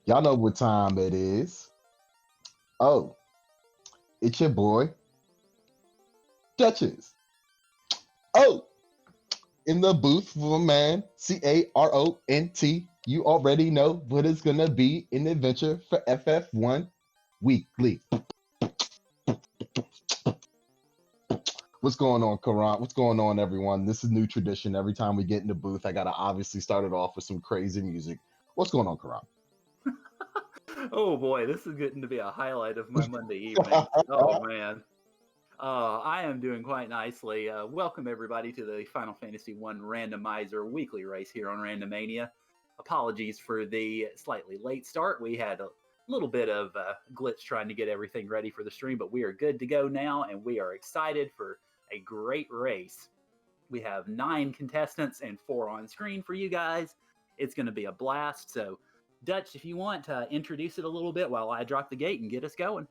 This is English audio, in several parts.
Y'all know what time it is. Oh, it's your boy, Duchess. Oh, in the booth for a man, Caront. You already know what it's gonna be an adventure for FF1 Weekly. What's going on, Karan? What's going on, everyone? This is new tradition. Every time we get in the booth, I gotta obviously start it off with some crazy music. What's going on, Karan? Oh boy, this is getting to be a highlight of my Monday evening. Oh man. I am doing quite nicely. Welcome everybody to the Final Fantasy One Randomizer weekly race here on Randomania. Apologies for the slightly late start. We had a little bit of glitch trying to get everything ready for the stream, but we are good to go now, and we are excited for a great race. We have 9 contestants and 4 on screen for you guys. It's going to be a blast. So, Dutch, if you want to introduce it a little bit while I drop the gate and get us going.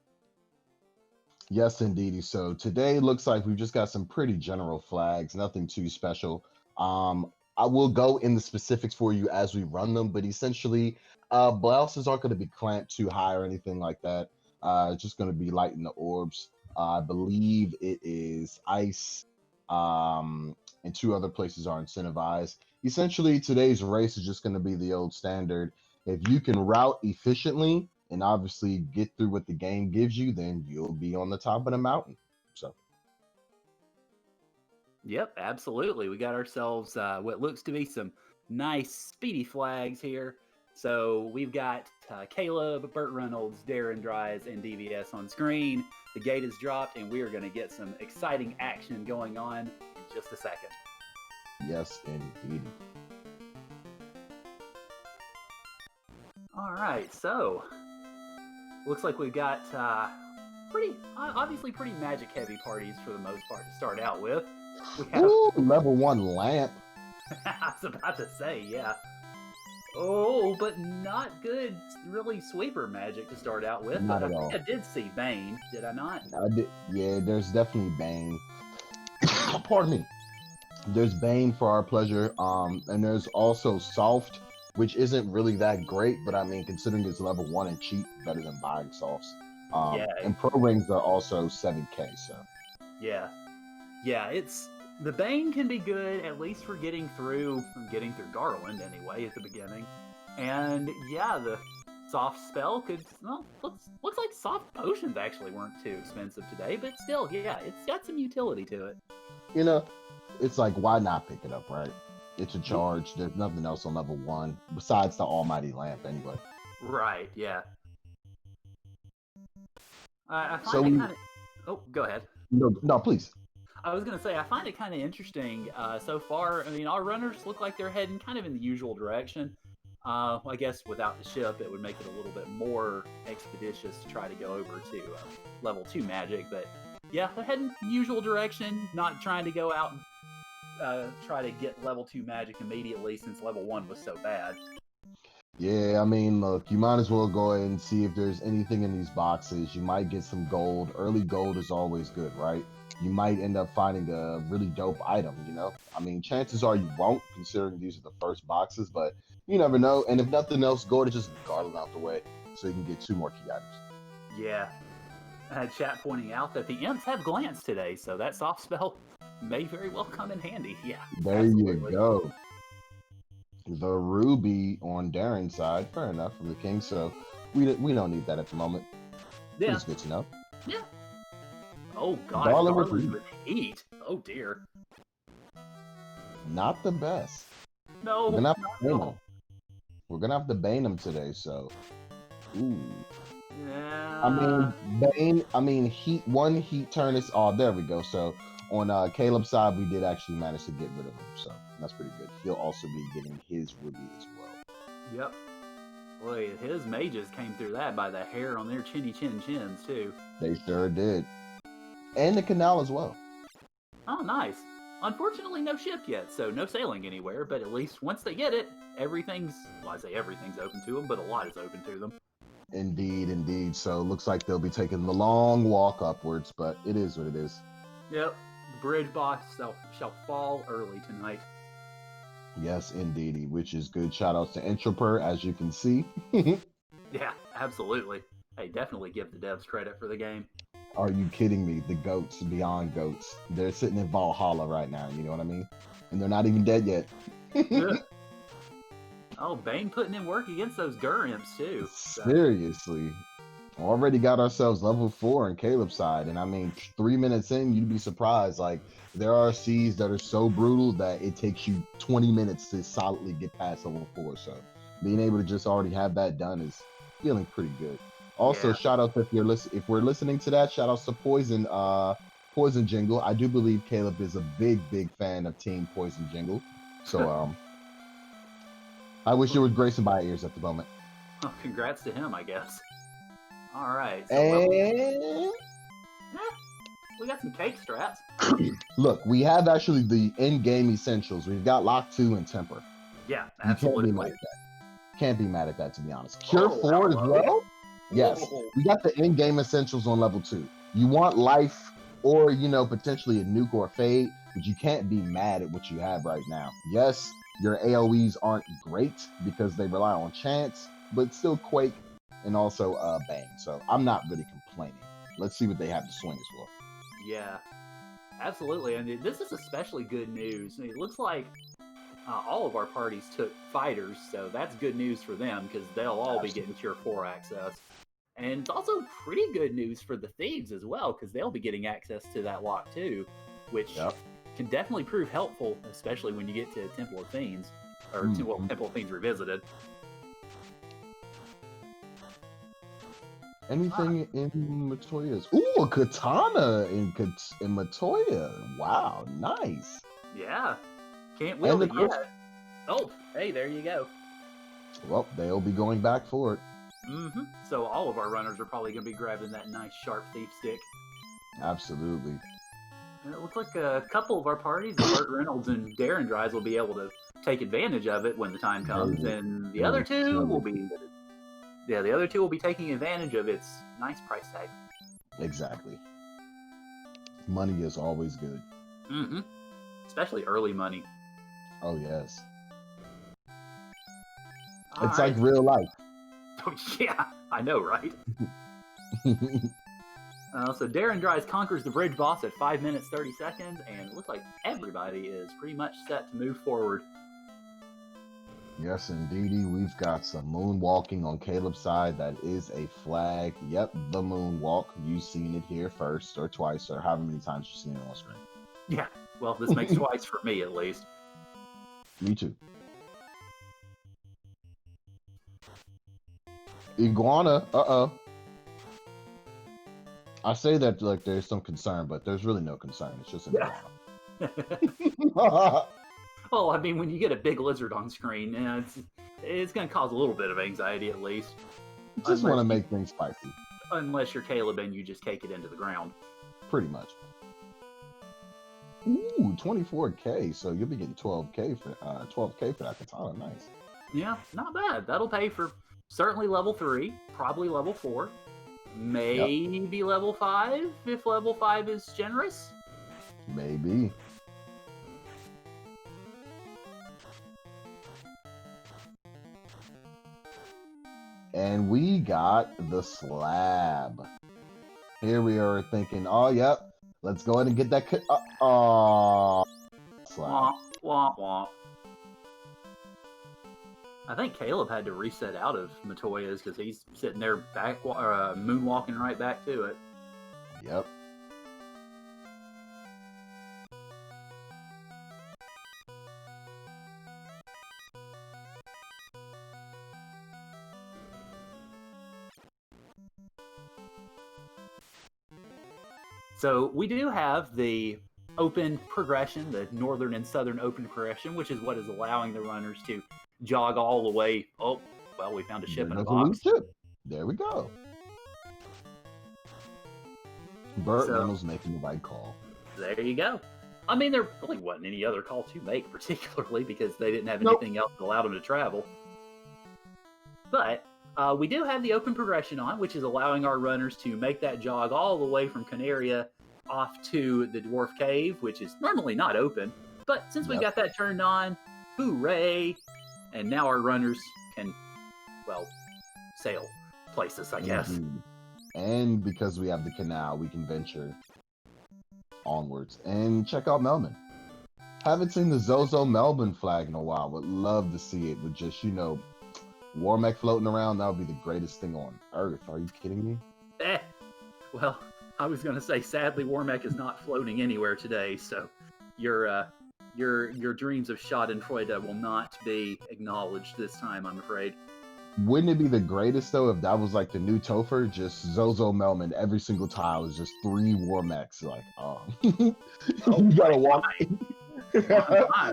Yes, indeedy. So today looks like we've just got some pretty general flags, nothing too special. I will go in the specifics for you as we run them, but essentially, blouses aren't going to be clamped too high or anything like that. It's just going to be lighting the orbs. I believe it is ice, and 2 other places are incentivized. Essentially, today's race is just going to be the old standard. If you can route efficiently and obviously get through what the game gives you, then you'll be on the top of the mountain. So, Yep, absolutely. We got ourselves what looks to be some nice speedy flags here. So we've got Caleb, Burt Reynolds, Darren Dries, and DVS on screen. The gate is dropped, and we are going to get some exciting action going on in just a second. yes, indeed. All right, so looks like we've got obviously pretty magic heavy parties for the most part to start out with. We have Ooh, level 1 lamp. I was about to say, yeah. Oh, but not good, really sweeper magic to start out with. Not But at I all. think I did see Bane, did I not? Yeah, there's definitely Bane. Pardon me. There's Bane for our pleasure. And there's also Soft, which isn't really that great, but I mean, considering it's level 1 and cheap, better than buying softs. Yeah, And pro rings are also 7K. So yeah, yeah. It's the Bane can be good at least for getting through Garland anyway at the beginning, and yeah, the soft spell could looks like soft potions actually weren't too expensive today, but still, yeah, it's got some utility to it. you know, it's like why not pick it up, right? It's a charge. There's nothing else on level 1 besides the almighty lamp anyway. Right, yeah. I So find it kind of. Oh, go ahead. no, please. I was going to say, I find it kind of interesting so far. I mean, our runners look like they're heading kind of in the usual direction. I guess without the ship, it would make it a little bit more expeditious to try to go over to level 2 magic. But yeah, they're heading usual direction, not trying to go out and try to get level 2 magic immediately since level 1 was so bad. Yeah, I mean, look, you might as well go ahead and see if there's anything in these boxes. You might get some gold. Early gold is always good, right? You might end up finding a really dope item, you know? I mean, chances are you won't, considering these are the first boxes, but you never know. And if nothing else, go to just Garland out the way so you can get 2 more key items. Yeah. I had chat pointing out that the imps have glance today, so that soft spell may very well come in handy. Yeah. There absolutely. you go. The ruby on Darren's side, fair enough, from the king, so we don't need that at the moment. But Yeah. it's good to know. Yeah. Oh gosh, Garland with Garland heat. with heat. Oh dear. Not the best. No, We're gonna have not to at bane all. him. We're gonna have to bane him today, so ooh. Yeah. I mean heat turn is there we go. So on Caleb's side we did actually manage to get rid of him, so that's pretty good. He'll also be getting his ruby as well. Yep. Boy, his mages came through that by the hair on their chinny chin chins too. They sure did. And the canal as well. Oh, nice. Unfortunately, no ship yet, so no sailing anywhere. But at least once they get it, I say everything's open to them, but a lot is open to them. Indeed, indeed. So looks like they'll be taking the long walk upwards, but it is what it is. Yep. The bridge boss shall fall early tonight. Yes, indeedy, which is good. Shout outs to Introper, as you can see. Yeah, absolutely. Hey, definitely give the devs credit for the game. Are you kidding me? The goats beyond goats. They're sitting in Valhalla right now. You know what I mean? And they're not even dead yet. Oh, Bane putting in work against those Gurrimps too. So. Seriously. Already got ourselves level 4 in Caleb's side. And I mean, 3 minutes in, you'd be surprised. Like, there are seas that are so brutal that it takes you 20 minutes to solidly get past level 4. So being able to just already have that done is feeling pretty good. Also, Yeah. shout out if we're listening to that, shout outs to Poison Jingle. I do believe Caleb is a big fan of Team Poison Jingle. So I wish it was gracing my ears at the moment. Oh, congrats to him, I guess. All right. So And we got some cake straps. look, we have actually the in-game essentials. We've got Lock 2 and Temper. Yeah, absolutely. Can't be mad at that, to be honest. Cure 4 as well? Yes. We got the in-game essentials on level 2. You want life or, potentially a nuke or a fade, but you can't be mad at what you have right now. Yes, your AoEs aren't great because they rely on chance, but still Quake and also Bang. So I'm not really complaining. Let's see what they have to swing as well. Yeah, absolutely. I mean, this is especially good news. It looks like all of our parties took fighters, so that's good news for them because they'll all be getting Cure 4 access. And it's also pretty good news for the Thieves as well because they'll be getting access to that lock too, which can definitely prove helpful, especially when you get to Temple of Fiends, or Temple of Fiends Revisited. Anything in Matoya's? Ooh, a katana in Matoya. Wow, nice. Yeah. Can't wield it yet. Oh, hey, there you go. Well, they'll be going back for it. Mm-hmm. So all of our runners are probably going to be grabbing that nice sharp thief stick. Absolutely. And it looks like a couple of our parties, Burt Reynolds and Darren Dries, will be able to take advantage of it when the time comes, and the other two will be... Yeah, the other two will be taking advantage of its nice price tag. Exactly. Money is always good. Mm-hmm. Especially early money. Oh, yes. It's like real life. Oh, yeah, I know, right? So Darren Dries conquers the bridge boss at 5 minutes, 30 seconds, and it looks like everybody is pretty much set to move forward. Yes, indeedy. We've got some moonwalking on Caleb's side. That is a flag. Yep, the moonwalk. You've seen it here first or twice or however many times you've seen it on screen. Yeah, well, this makes twice for me at least. Me too. Iguana. Uh-oh. I say that like there's some concern, but there's really no concern. It's just an iguana. Well, I mean, when you get a big lizard on screen, it's going to cause a little bit of anxiety at least. Just want to make things spicy. Unless you're Caleb and you just cake it into the ground. Pretty much. Ooh, 24K. So you'll be getting 12K for that katana. Nice. Yeah, not bad. That'll pay for certainly level 3, probably level 4, maybe level 5 if level 5 is generous. Maybe. And we got the slab. Here we are thinking, oh, yep, let's go ahead and get that. Slab. Womp, womp. I think Caleb had to reset out of Matoya's because he's sitting there back, moonwalking right back to it. Yep. So we do have the open progression, the northern and southern open progression, which is what is allowing the runners to jog all the way. Oh, well, we found a ship in a box. There we go. Burt Reynolds making the right call. There you go. I mean, there really wasn't any other call to make, particularly because they didn't have anything else that allowed them to travel. But we do have the open progression on, which is allowing our runners to make that jog all the way from Canaria off to the Dwarf Cave, which is normally not open. But since we got that turned on, hooray! And now our runners can, well, sail. places, I guess. Indeed. And because we have the canal, we can venture onwards and check out Melbourne. Haven't seen the Zozo Melbourne flag in a while. Would love to see it with just, Warmech floating around. That would be the greatest thing on earth. Are you kidding me? Well, I was going to say, sadly, Warmech is not floating anywhere today, so your dreams of Schadenfreude will not be acknowledged this time, I'm afraid. Wouldn't it be the greatest though if that was like the new Topher, just Zozo Melman, every single tile is just 3 Warmechs, like, oh. You gotta walk.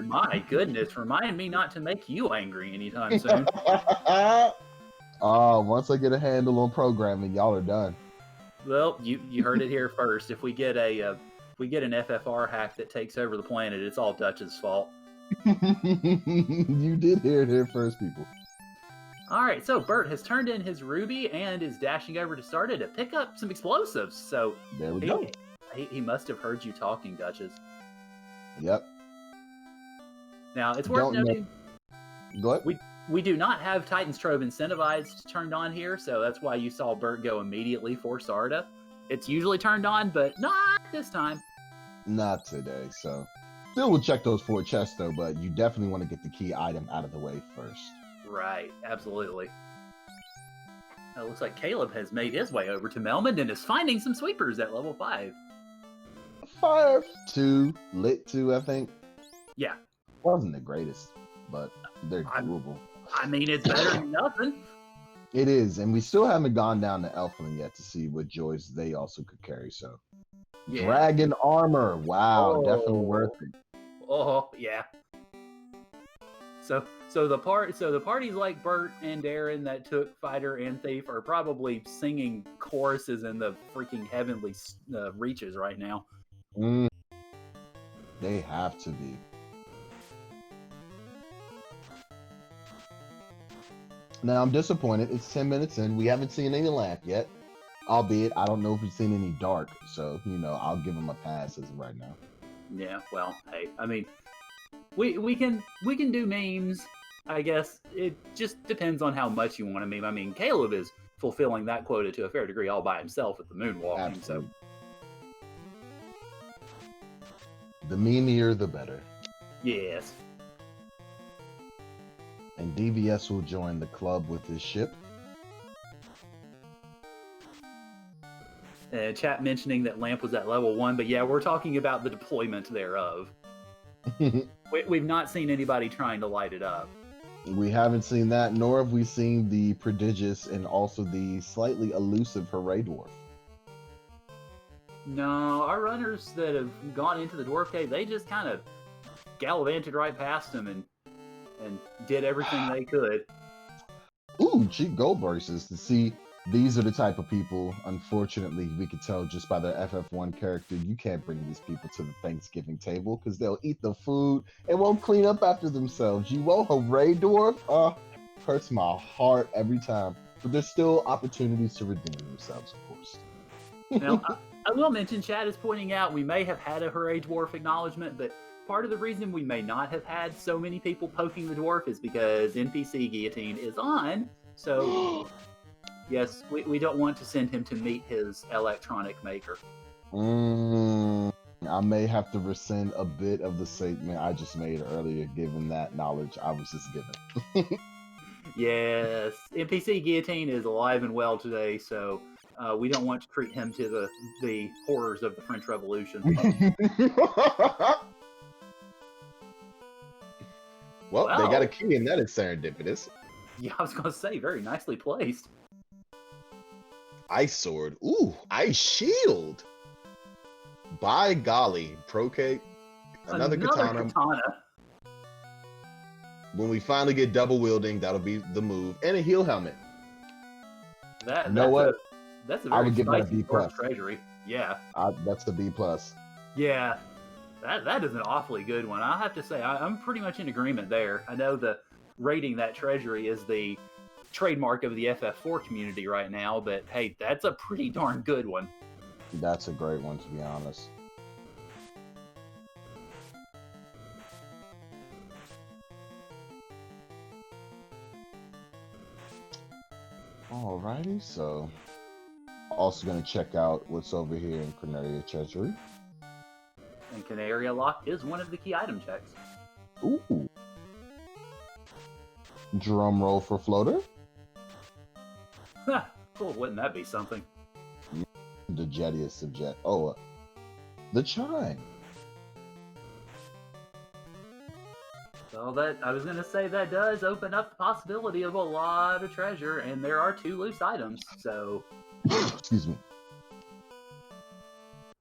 My goodness, remind me not to make you angry anytime soon. Once I get a handle on programming, y'all are done. Well, you heard it here first. If we get an FFR hack that takes over the planet, it's all Dutch's fault. You did hear it here first, people. All right, so Bert has turned in his Ruby and is dashing over to Starta to pick up some explosives. So there we go. He must have heard you talking, Dutches. Yep. Now, it's worth noting, go ahead. We do not have Titan's Trove incentivized turned on here, so that's why you saw Bert go immediately for Sarda. It's usually turned on, but not this time. Not today, so. Still will check those 4 chests, though, but you definitely want to get the key item out of the way first. Right, absolutely. It looks like Caleb has made his way over to Melmond and is finding some sweepers at level 5. Fire 2, lit 2, I think. Yeah. Wasn't the greatest, but they're doable. I mean, it's better than nothing. It is, and we still haven't gone down to Elfland yet to see what joys they also could carry, so. Yeah. Dragon armor, wow, definitely worth it. Oh, yeah. So the parties like Bert and Darren that took Fighter and Thief are probably singing choruses in the freaking heavenly reaches right now. They have to be. Now I'm disappointed. It's 10 minutes in. We haven't seen any lamp yet. Albeit, I don't know if we've seen any dark. So, I'll give them a pass as of right now. Yeah, well, hey, I mean, we can do memes, I guess. It just depends on how much you want to meme. I mean, Caleb is fulfilling that quota to a fair degree all by himself with the moonwalking. Absolutely. So the memeier, the better. Yes. And DVS will join the club with his ship. Chat mentioning that Lamp was at level 1, but yeah, we're talking about the deployment thereof. We've not seen anybody trying to light it up. We haven't seen that, nor have we seen the prodigious and also the slightly elusive Hooray Dwarf. No, our runners that have gone into the Dwarf Cave, they just kind of gallivanted right past him and did everything they could. Ooh, cheap gold bursts. To see, these are the type of people, unfortunately, we could tell just by their FF1 character, you can't bring these people to the Thanksgiving table because they'll eat the food and won't clean up after themselves. You won't Hooray Dwarf? Hurts my heart every time. But there's still opportunities to redeem themselves, of course. Now, I will mention, Chad is pointing out we may have had a Hooray Dwarf acknowledgement, but part of the reason we may not have had so many people poking the dwarf is because NPC Guillotine is on, so yes, we don't want to send him to meet his electronic maker. I may have to rescind a bit of the statement I just made earlier, given that knowledge I was just given. Yes, NPC Guillotine is alive and well today, so we don't want to treat him to the horrors of the French Revolution. Well, they got a key, and that is serendipitous. Yeah, I was going to say, very nicely placed. Ice sword. Ooh, ice shield. By golly, Procake. Another katana. When we finally get double wielding, that'll be the move. And a heal helmet. That's a very I would give that a B plus. Treasury. Yeah. That's the B plus. Yeah. That is an awfully good one. I have to say, I'm pretty much in agreement there. I know the rating that treasury is the trademark of the FF4 community right now, but hey, that's a pretty darn good one. That's a great one, to be honest. Alrighty, so also gonna check out what's over here in Cornelia Treasury. And Canaria Lock is one of the key item checks. Ooh. Drum roll for floater. Cool, wouldn't that be something? The jetty is subject. Oh, the chime. So that I was gonna say that does open up the possibility of a lot of treasure, and there are 2 loose items, so Excuse me.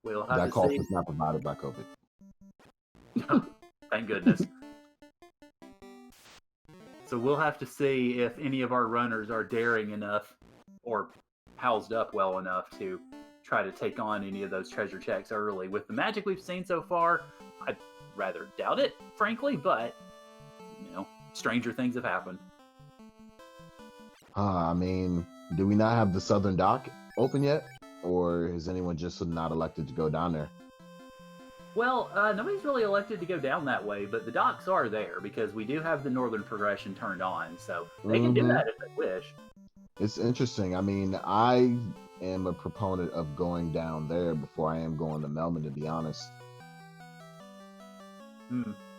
we'll have That to cough see. is not provided by COVID. Thank goodness. So we'll have to see if any of our runners are daring enough or housed up well enough to try to take on any of those treasure checks early. With the magic we've seen so far, I'd rather doubt it, frankly, but, stranger things have happened. I mean, do we not have the southern dock open yet? Or is anyone just not elected to go down there? Well, nobody's really elected to go down that way, but the docks are there because we do have the northern progression turned on, so they can do that if they wish. It's interesting. I mean, I am a proponent of going down there before I am going to Melbourne, to be honest.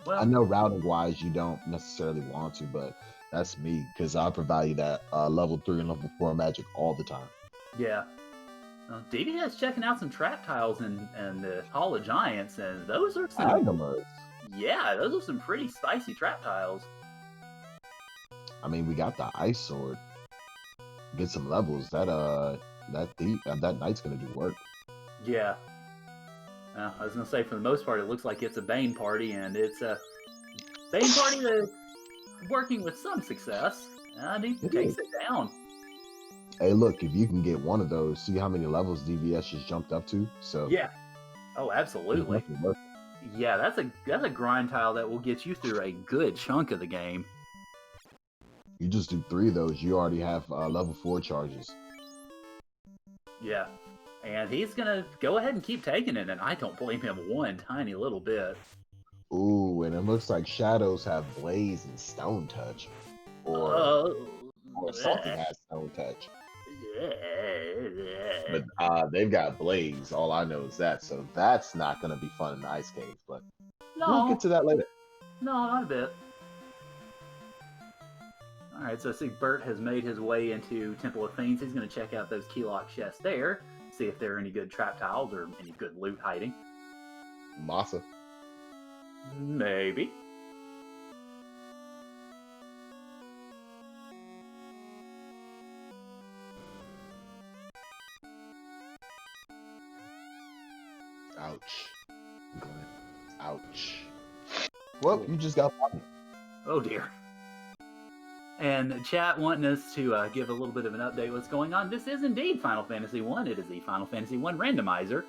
Well, I know routing-wise you don't necessarily want to, but that's me, because I provide you that level 3 and level 4 magic all the time. Yeah. DVS checking out some trap tiles and the Hall of Giants, and those are some... Randomers. Yeah, those are some pretty spicy trap tiles. I mean, we got the ice sword. Get some levels. That knight's gonna do work. Yeah. I was gonna say, for the most part, it looks like it's a Bane party, and it's a Bane party that's working with some success, and he takes it down. Hey, look, if you can get one of those, see how many levels DVS just jumped up to. So yeah. Oh, absolutely. Yeah, that's a grind tile that will get you through a good chunk of the game. You just do 3 of those, you already have level 4 charges. Yeah, and he's gonna go ahead and keep taking it, and I don't blame him one tiny little bit. Ooh, and it looks like shadows have blaze and stone touch, or something has stone touch. But they've got blaze. All I know is that, so that's not going to be fun in the ice cave. But we'll get to that later. No, not a bit. All right, so I see Bert has made his way into Temple of Fiends. He's going to check out those key lock chests there, see if there are any good trap tiles or any good loot hiding. Masa. Maybe. Ouch. Glenn. Ouch. Well, you just got bodied. Oh dear. And chat wanting us to give a little bit of an update what's going on. This is indeed Final Fantasy 1. It is the Final Fantasy 1 Randomizer.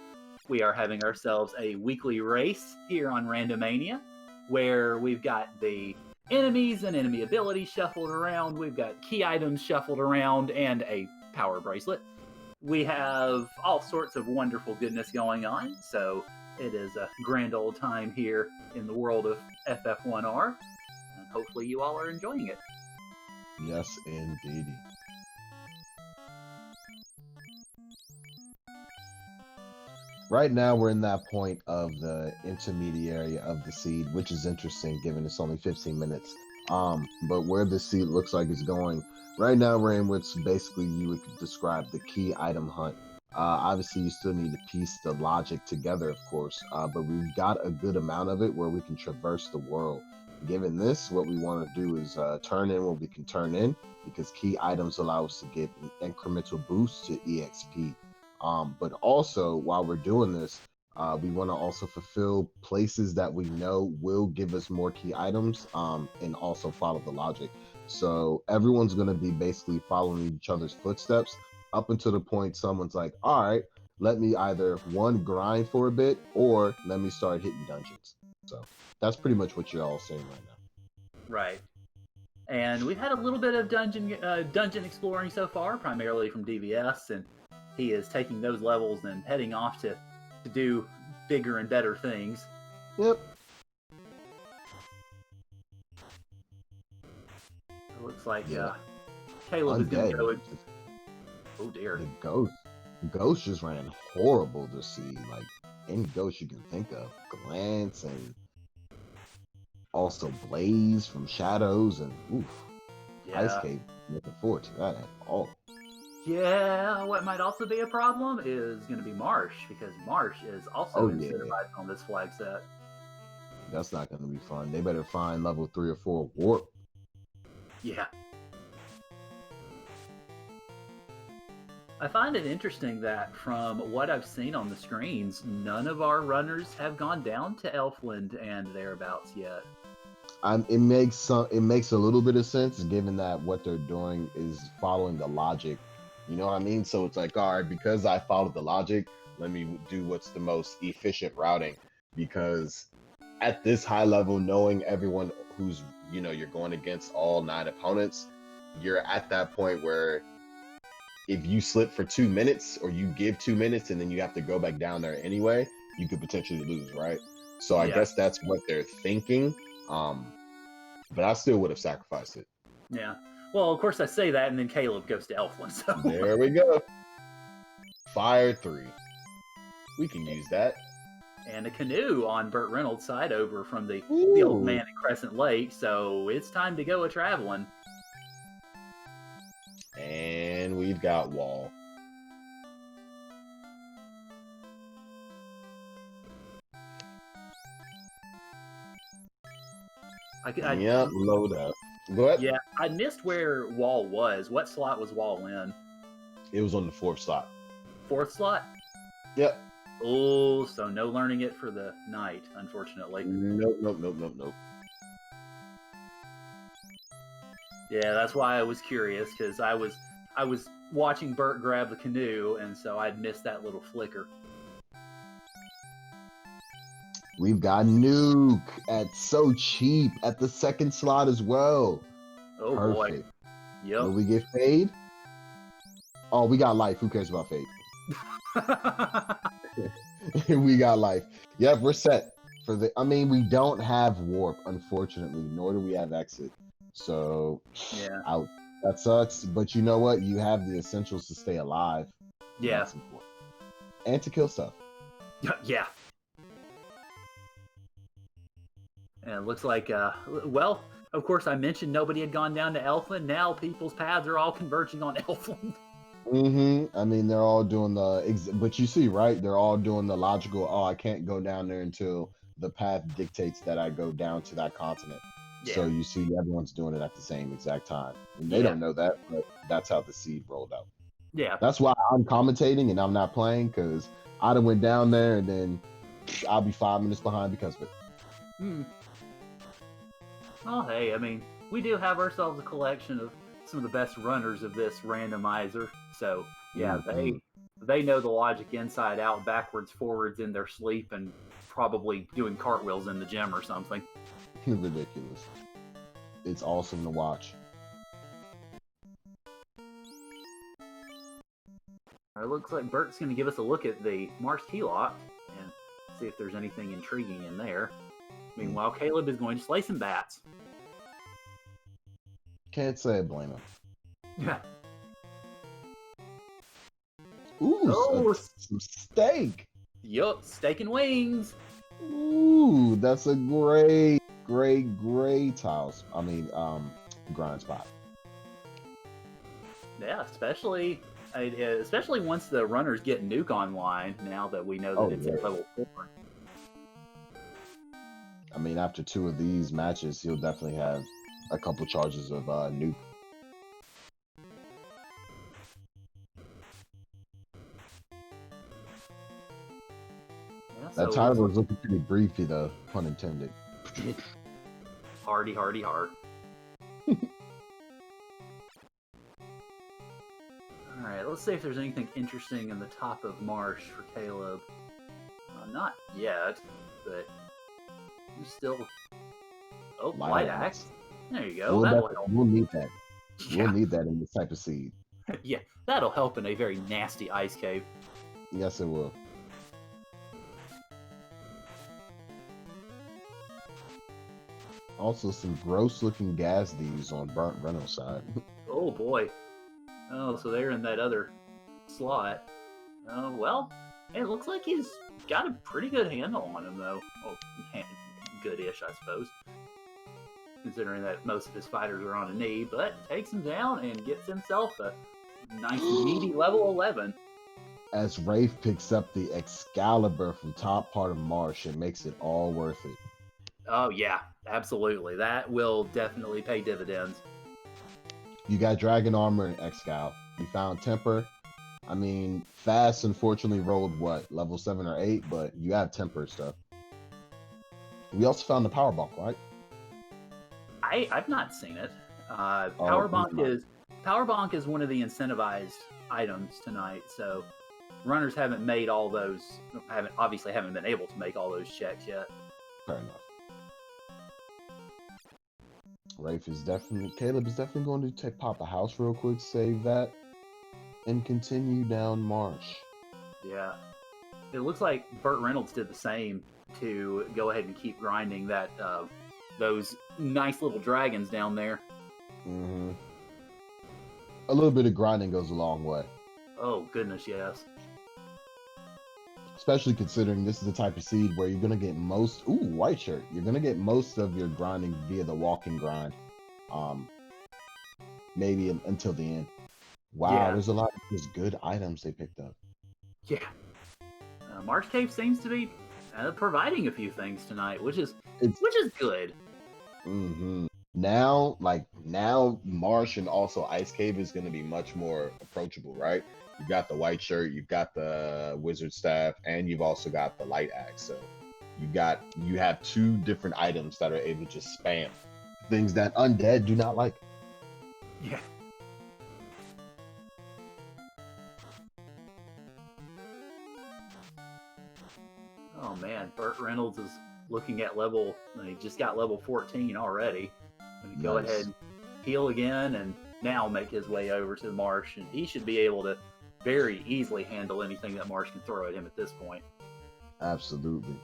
We are having ourselves a weekly race here on Randomania, where we've got the enemies and enemy abilities shuffled around. We've got key items shuffled around and a power bracelet. We have all sorts of wonderful goodness going on, so it is a grand old time here in the world of FF1R, and hopefully you all are enjoying it. Yes, indeed. Right now, we're in that point of the intermediary of the seed, which is interesting given it's only 15 minutes. But where the seed looks like it's going, right now we're in what's basically you would describe the key item hunt. Obviously, you still need to piece the logic together, of course, but we've got a good amount of it where we can traverse the world. Given this, what we want to do is turn in what we can turn in, because key items allow us to get an incremental boost to EXP. But also, while we're doing this, we want to also fulfill places that we know will give us more key items, and also follow the logic. So everyone's going to be basically following each other's footsteps up until the point someone's like, all right, let me either one, grind for a bit, or let me start hitting dungeons. So that's pretty much what you're all saying right now. Right. And we've had a little bit of dungeon exploring so far, primarily from DVS, and he is taking those levels and heading off to do bigger and better things. Yep. It looks like Caleb is going to go Oh dear. The ghost just ran horrible to see. Like any ghost you can think of, glance and also blaze from shadows and oof, ice Yeah. cave. Looking forward to that at all. Yeah, what might also be a problem is going to be Marsh, because Marsh is also Oh yeah, incentivized on this flag set. that's not going to be fun. They better find level 3 or 4 warp. Yeah. I find it interesting that from what I've seen on the screens, none of our runners have gone down to Elfland and thereabouts yet. It makes a little bit of sense given that what they're doing is following the logic. You know what I mean? So it's like, all right, because I followed the logic, let me do what's the most efficient routing. Because at this high level, knowing everyone who's you're going against all 9 opponents, you're at that point where if you slip for 2 minutes or you give 2 minutes and then you have to go back down there anyway, you could potentially lose, right? So I Yeah. guess that's what they're thinking. But I still would have sacrificed it. Yeah. Well, of course I say that, and then Caleb goes to Elfland. So There we go. Fire 3. We can use that. and a canoe on Burt Reynolds' side over from the Ooh. old man at Crescent Lake. So it's time to go a traveling. And we've got wall. Yep, load up. Go ahead. Yeah, I missed where Wall was. What slot was Wall in? It was on the 4th slot. 4th slot? Yep. Oh, so no learning it for the night, unfortunately. Nope. Yeah, that's why I was curious, because I was watching Bert grab the canoe, and so I'd missed that little flicker. We've got Nuke at so cheap at the 2nd slot as well. Oh Perfect. boy. Yep. Will we get Fade? Oh, we got life. Who cares about Fade? We got life. Yep, we're set for the. I mean, we don't have warp, unfortunately, nor do we have exit. So, yeah, out. That sucks. But you know what? You have the essentials to stay alive. Yeah. That's important. And to kill stuff. Yeah. And it looks like, well, of course, I mentioned nobody had gone down to Elfland. Now people's paths are all converging on Elfland. I mean, they're all doing but you see, right? They're all doing the logical. Oh, I can't go down there until the path dictates that I go down to that continent. Yeah. So you see, everyone's doing it at the same exact time, and they don't know that, but that's how the seed rolled out. Yeah. That's why I'm commentating and I'm not playing, because I'd have went down there and then I'll be 5 minutes behind because of it. Well, hey, I mean, we do have ourselves a collection of some of the best runners of this randomizer. So, yeah, they know the logic inside out, backwards, forwards in their sleep, and probably doing cartwheels in the gym or something. Ridiculous. It's awesome to watch. It looks like Bert's going to give us a look at the Marsh Key Lock and see if there's anything intriguing in there. Meanwhile, Caleb is going to slay some bats. Can't say I blame him. Yeah. Ooh, some steak. Yup, steak and wings. Ooh, that's a great tiles. I mean, grind spot. Yeah, especially once the runners get Nuke online. Now that we know that it's at level 4. I mean, after 2 of these matches, he'll definitely have a couple charges of Nuke. Yeah, that title was looking pretty briefy, though, pun intended. Hardy. Alright, let's see if there's anything interesting in the top of Marsh for Caleb. Not yet, but you still... Oh, light axe. There you go. We'll need that. Yeah. We'll need that in this type of seed. Yeah, that'll help in a very nasty ice cave. Yes, it will. Also, some gross-looking gas D's on Burnt Reynolds' side. Oh boy. Oh, so they're in that other slot. Well, it looks like he's got a pretty good handle on him, though. Oh, good-ish, I suppose, considering that most of his fighters are on a knee, but takes him down and gets himself a nice meaty level 11. As Rafe picks up the Excalibur from top part of Marsh, it makes it all worth it. Oh, yeah, absolutely. That will definitely pay dividends. You got Dragon Armor and Excal. You found Temper. I mean, Fast unfortunately rolled what, level 7 or 8, but you have Temper stuff. We also found the Power Bonk, right? I've not seen it. Power Bonk is one of the incentivized items tonight, so runners haven't made all those. Haven't been able to make all those checks yet. Fair enough. Caleb is definitely going to pop a house real quick, save that, and continue down Marsh. Yeah. It looks like Burt Reynolds did the same to go ahead and keep grinding that those nice little dragons down there. Mm-hmm. A little bit of grinding goes a long way. Oh, goodness, yes. Especially considering this is the type of seed where you're going to get white shirt. You're going to get most of your grinding via the walking grind. Maybe until the end. Wow, yeah. There's a lot of just good items they picked up. Yeah. Marsh Cave seems to be providing a few things tonight, which is good. Mm-hmm. Now Marsh and also Ice Cave is going to be much more approachable, right? You've got the white shirt, you've got the wizard staff, and you've also got the light axe. So you have two different items that are able to just spam things that undead do not like. Yeah. Oh man, Burt Reynolds is looking at he just got level 14 already. Nice. Go ahead and heal again and now make his way over to the Marsh, and he should be able to very easily handle anything that Marsh can throw at him at this point. Absolutely.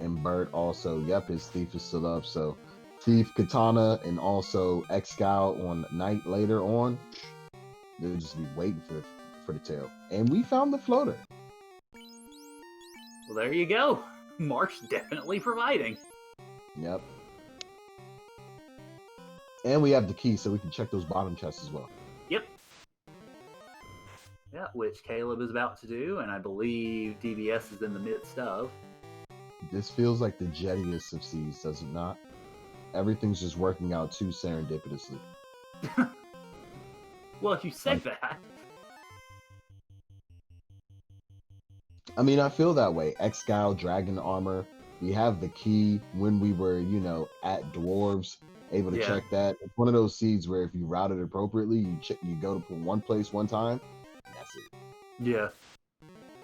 And Burt also, his Thief is still up, so Thief, Katana, and also Excal on Night later on, they'll just be waiting for the tail. And we found the floater. Well, there you go. Marsh definitely providing. Yep. And we have the key, so we can check those bottom chests as well. Yep. Yeah, which Caleb is about to do, and I believe DBS is in the midst of. This feels like the jettiest of seas, does it not? Everything's just working out too serendipitously. Well, if you say that. I mean, I feel that way. Excal, Dragon Armor. We have the key when we were, at Dwarves, able to check that. It's one of those seeds where if you route it appropriately, you go to one place one time, and that's it. Yeah.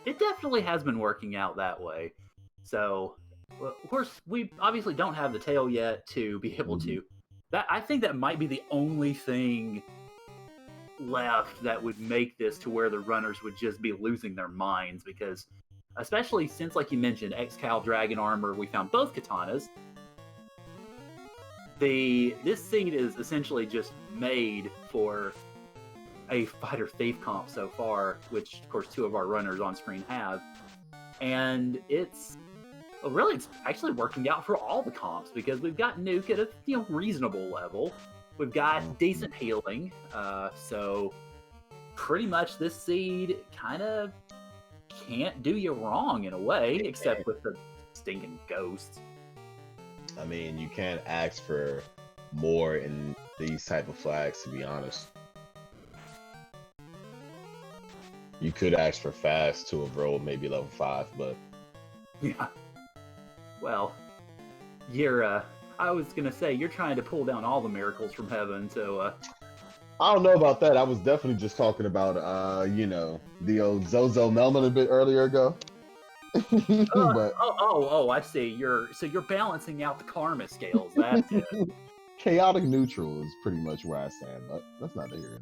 It definitely has been working out that way. So, well, of course, we obviously don't have the tail yet to be able to. I think that might be the only thing left that would make this to where the runners would just be losing their minds, because especially since, like you mentioned, Excal, Dragon Armor, we found both katanas. This seed is essentially just made for a fighter thief comp so far, which of course two of our runners on screen have, and it's actually working out for all the comps, because we've got Nuke at a reasonable level. We've got decent healing, so pretty much this seed kind of can't do you wrong in a way, except with the stinking ghosts. I mean, you can't ask for more in these type of flags, to be honest. You could ask for Fast to have rolled maybe level 5, but... Yeah. Well, I was going to say, you're trying to pull down all the miracles from heaven, so... I don't know about that. I was definitely just talking about, the old Zozo Melman a bit earlier ago. But... I see. You're balancing out the karma scales. That's it. Chaotic neutral is pretty much where I stand, but that's not here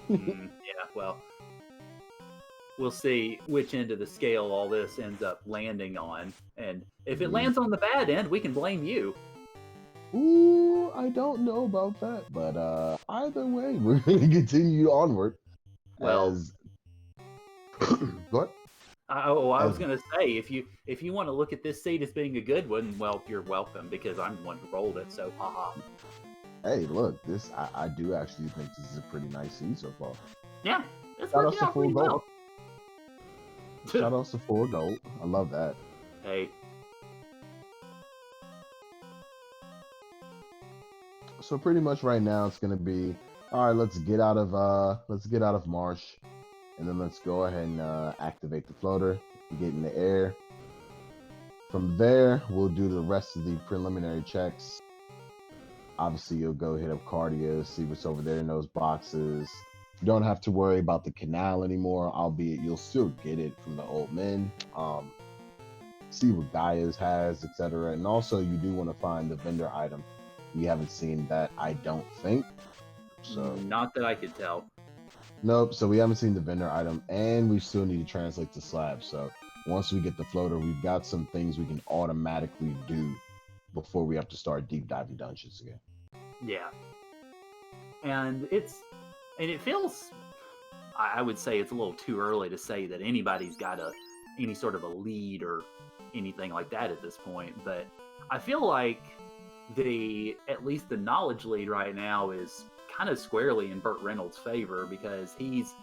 and there. Yeah, well, we'll see which end of the scale all this ends up landing on, and if it lands on the bad end, we can blame you. Ooh, I don't know about that, but either way, we're going to continue onward. Well, Go ahead. I was As going to say, if you want to look at this seed as being a good one, well, you're welcome because I'm the one who rolled it. So, haha. hey, look, this I do actually think this is a pretty nice seed so far. Yeah, it's Shout working outs to out full pretty gold. well. Shout outs to full gold. I love that. Hey, So pretty much right now it's gonna be all right. Let's get out of Marsh, and then let's go ahead and activate the floater, get in the air. From there, we'll do the rest of the preliminary checks. Obviously, you'll go hit up Cardia, see what's over there in those boxes. You don't have to worry about the canal anymore, albeit you'll still get it from the old men. See what Gaia's has, etc. And also, you do want to find the vendor item. We haven't seen that, I don't think. So not that I could tell. nope. So we haven't seen the vendor item, and we still need to translate the slab. So once we get the floater, we've got some things we can automatically do before we have to start deep diving dungeons again. Yeah, and it feels. I would say it's a little too early to say that anybody's got any sort of a lead or anything like that at this point, but I feel like at least the knowledge lead right now is kind of squarely in Burt Reynolds' favor because he's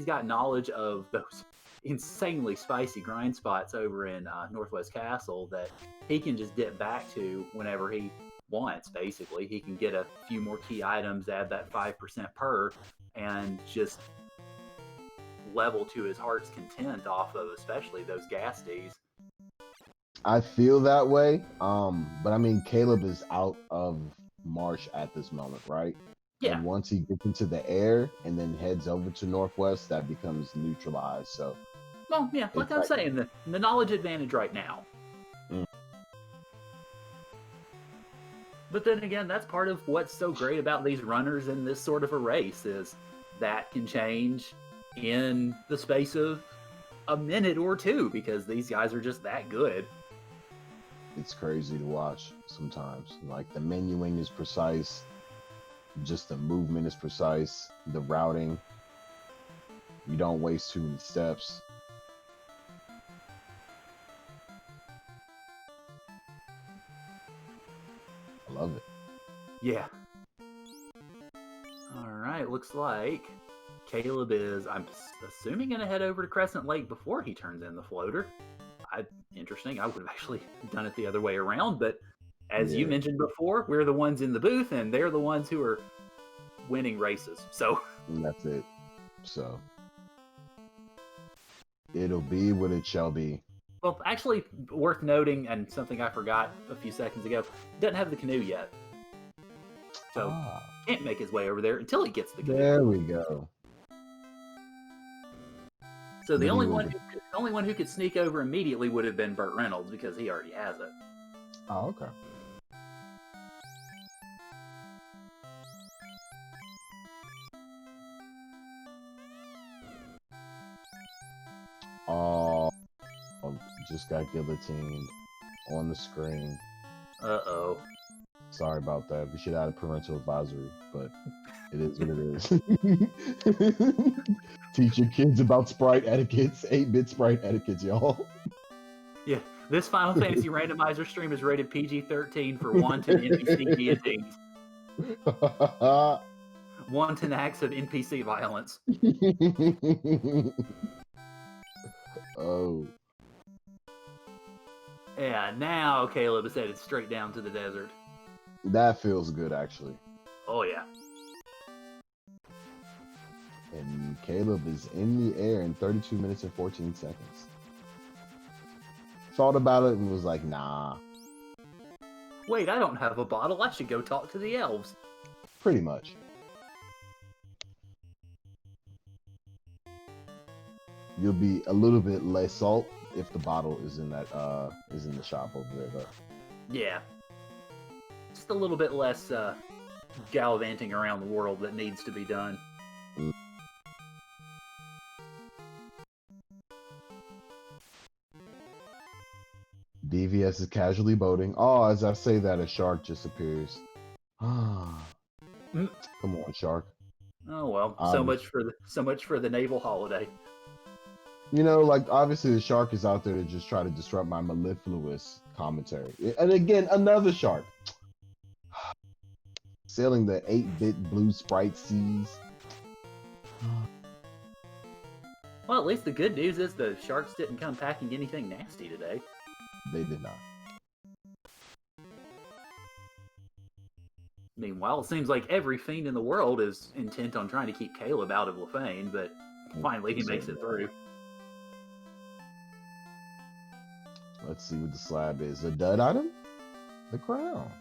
got knowledge of those insanely spicy grind spots over in Northwest Castle that he can just dip back to whenever he wants. Basically, he can get a few more key items, add that 5% per, and just level to his heart's content off of especially those gas Ds. I feel that way. But I mean, Caleb is out of Marsh at this moment, right? Yeah. And once he gets into the air and then heads over to Northwest, that becomes neutralized. So, well, yeah, like I'm saying, the knowledge advantage right now. But then again, that's part of what's so great about these runners in this sort of a race is that can change in the space of a minute or two because these guys are just that good. It's crazy to watch sometimes. Like the menuing is precise, just the movement is precise, the routing. You don't waste too many steps. I love it. Yeah. All right, looks like Caleb is, I'm assuming, going to head over to Crescent Lake before he turns in the floater. Interesting. I would have actually done it the other way around, but as you mentioned before, we're the ones in the booth, and they're the ones who are winning races. So and that's it. So it'll be what it shall be. Well, actually, worth noting, and something I forgot a few seconds ago, doesn't have the canoe yet. So can't make his way over there until he gets the canoe. There we go. So the only one who could sneak over immediately would have been Burt Reynolds because he already has it. Oh, okay. Oh, just got guillotined on the screen. Uh-oh. Sorry about that. We should add a parental advisory, but it is what it is. Teach your kids about sprite etiquettes, 8-bit sprite etiquettes, y'all. Yeah, this Final Fantasy Randomizer stream is rated PG-13 for wanton NPC guillotines. Wanton acts of NPC violence. Oh. Yeah, now Caleb is headed straight down to the desert. That feels good, actually. Oh, yeah. And Caleb is in the air in 32 minutes and 14 seconds. Thought about it and was like, nah. Wait, I don't have a bottle. I should go talk to the elves. Pretty much. You'll be a little bit less salt if the bottle is in that is in the shop over there, though. Yeah. Just a little bit less gallivanting around the world that needs to be done. DVS is casually boating. Oh, as I say that, a shark just appears. Come on, shark. Oh well, so much for the naval holiday. You know, like obviously the shark is out there to just try to disrupt my mellifluous commentary. And again, another shark sailing the 8-bit blue sprite seas. Well, at least the good news is the sharks didn't come packing anything nasty today. They did not. Meanwhile, it seems like every fiend in the world is intent on trying to keep Caleb out of Lefane, but finally he makes it through. Let's see what the slab is. A dud item? The crown.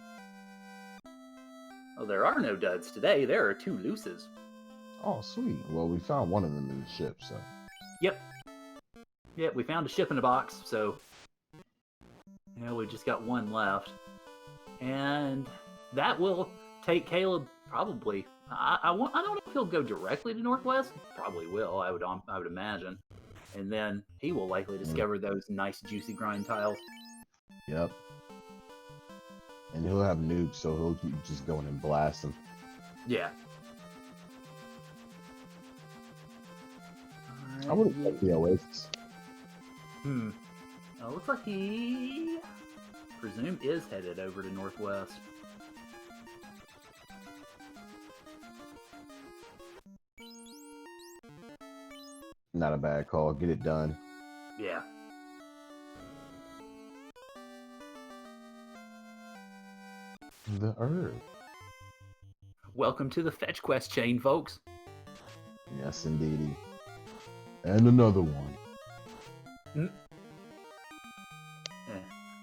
Oh, there are no duds today. There are 2 looses. Oh, sweet. Well, we found one of them in the ship, so. Yep. Yep, we found a ship in a box, so yeah, we just got 1 left. And that will take Caleb probably. I don't know if he'll go directly to Northwest. Probably will, I would imagine. And then he will likely discover those nice juicy grind tiles. Yep. And he'll have nukes, so he'll keep just going and blast them. Yeah. I would have liked the Oasis. Looks like he, presume, is headed over to Northwest. Not a bad call. Get it done. Yeah. The herb. Welcome to the fetch quest chain, folks. Yes, indeedy. And another one.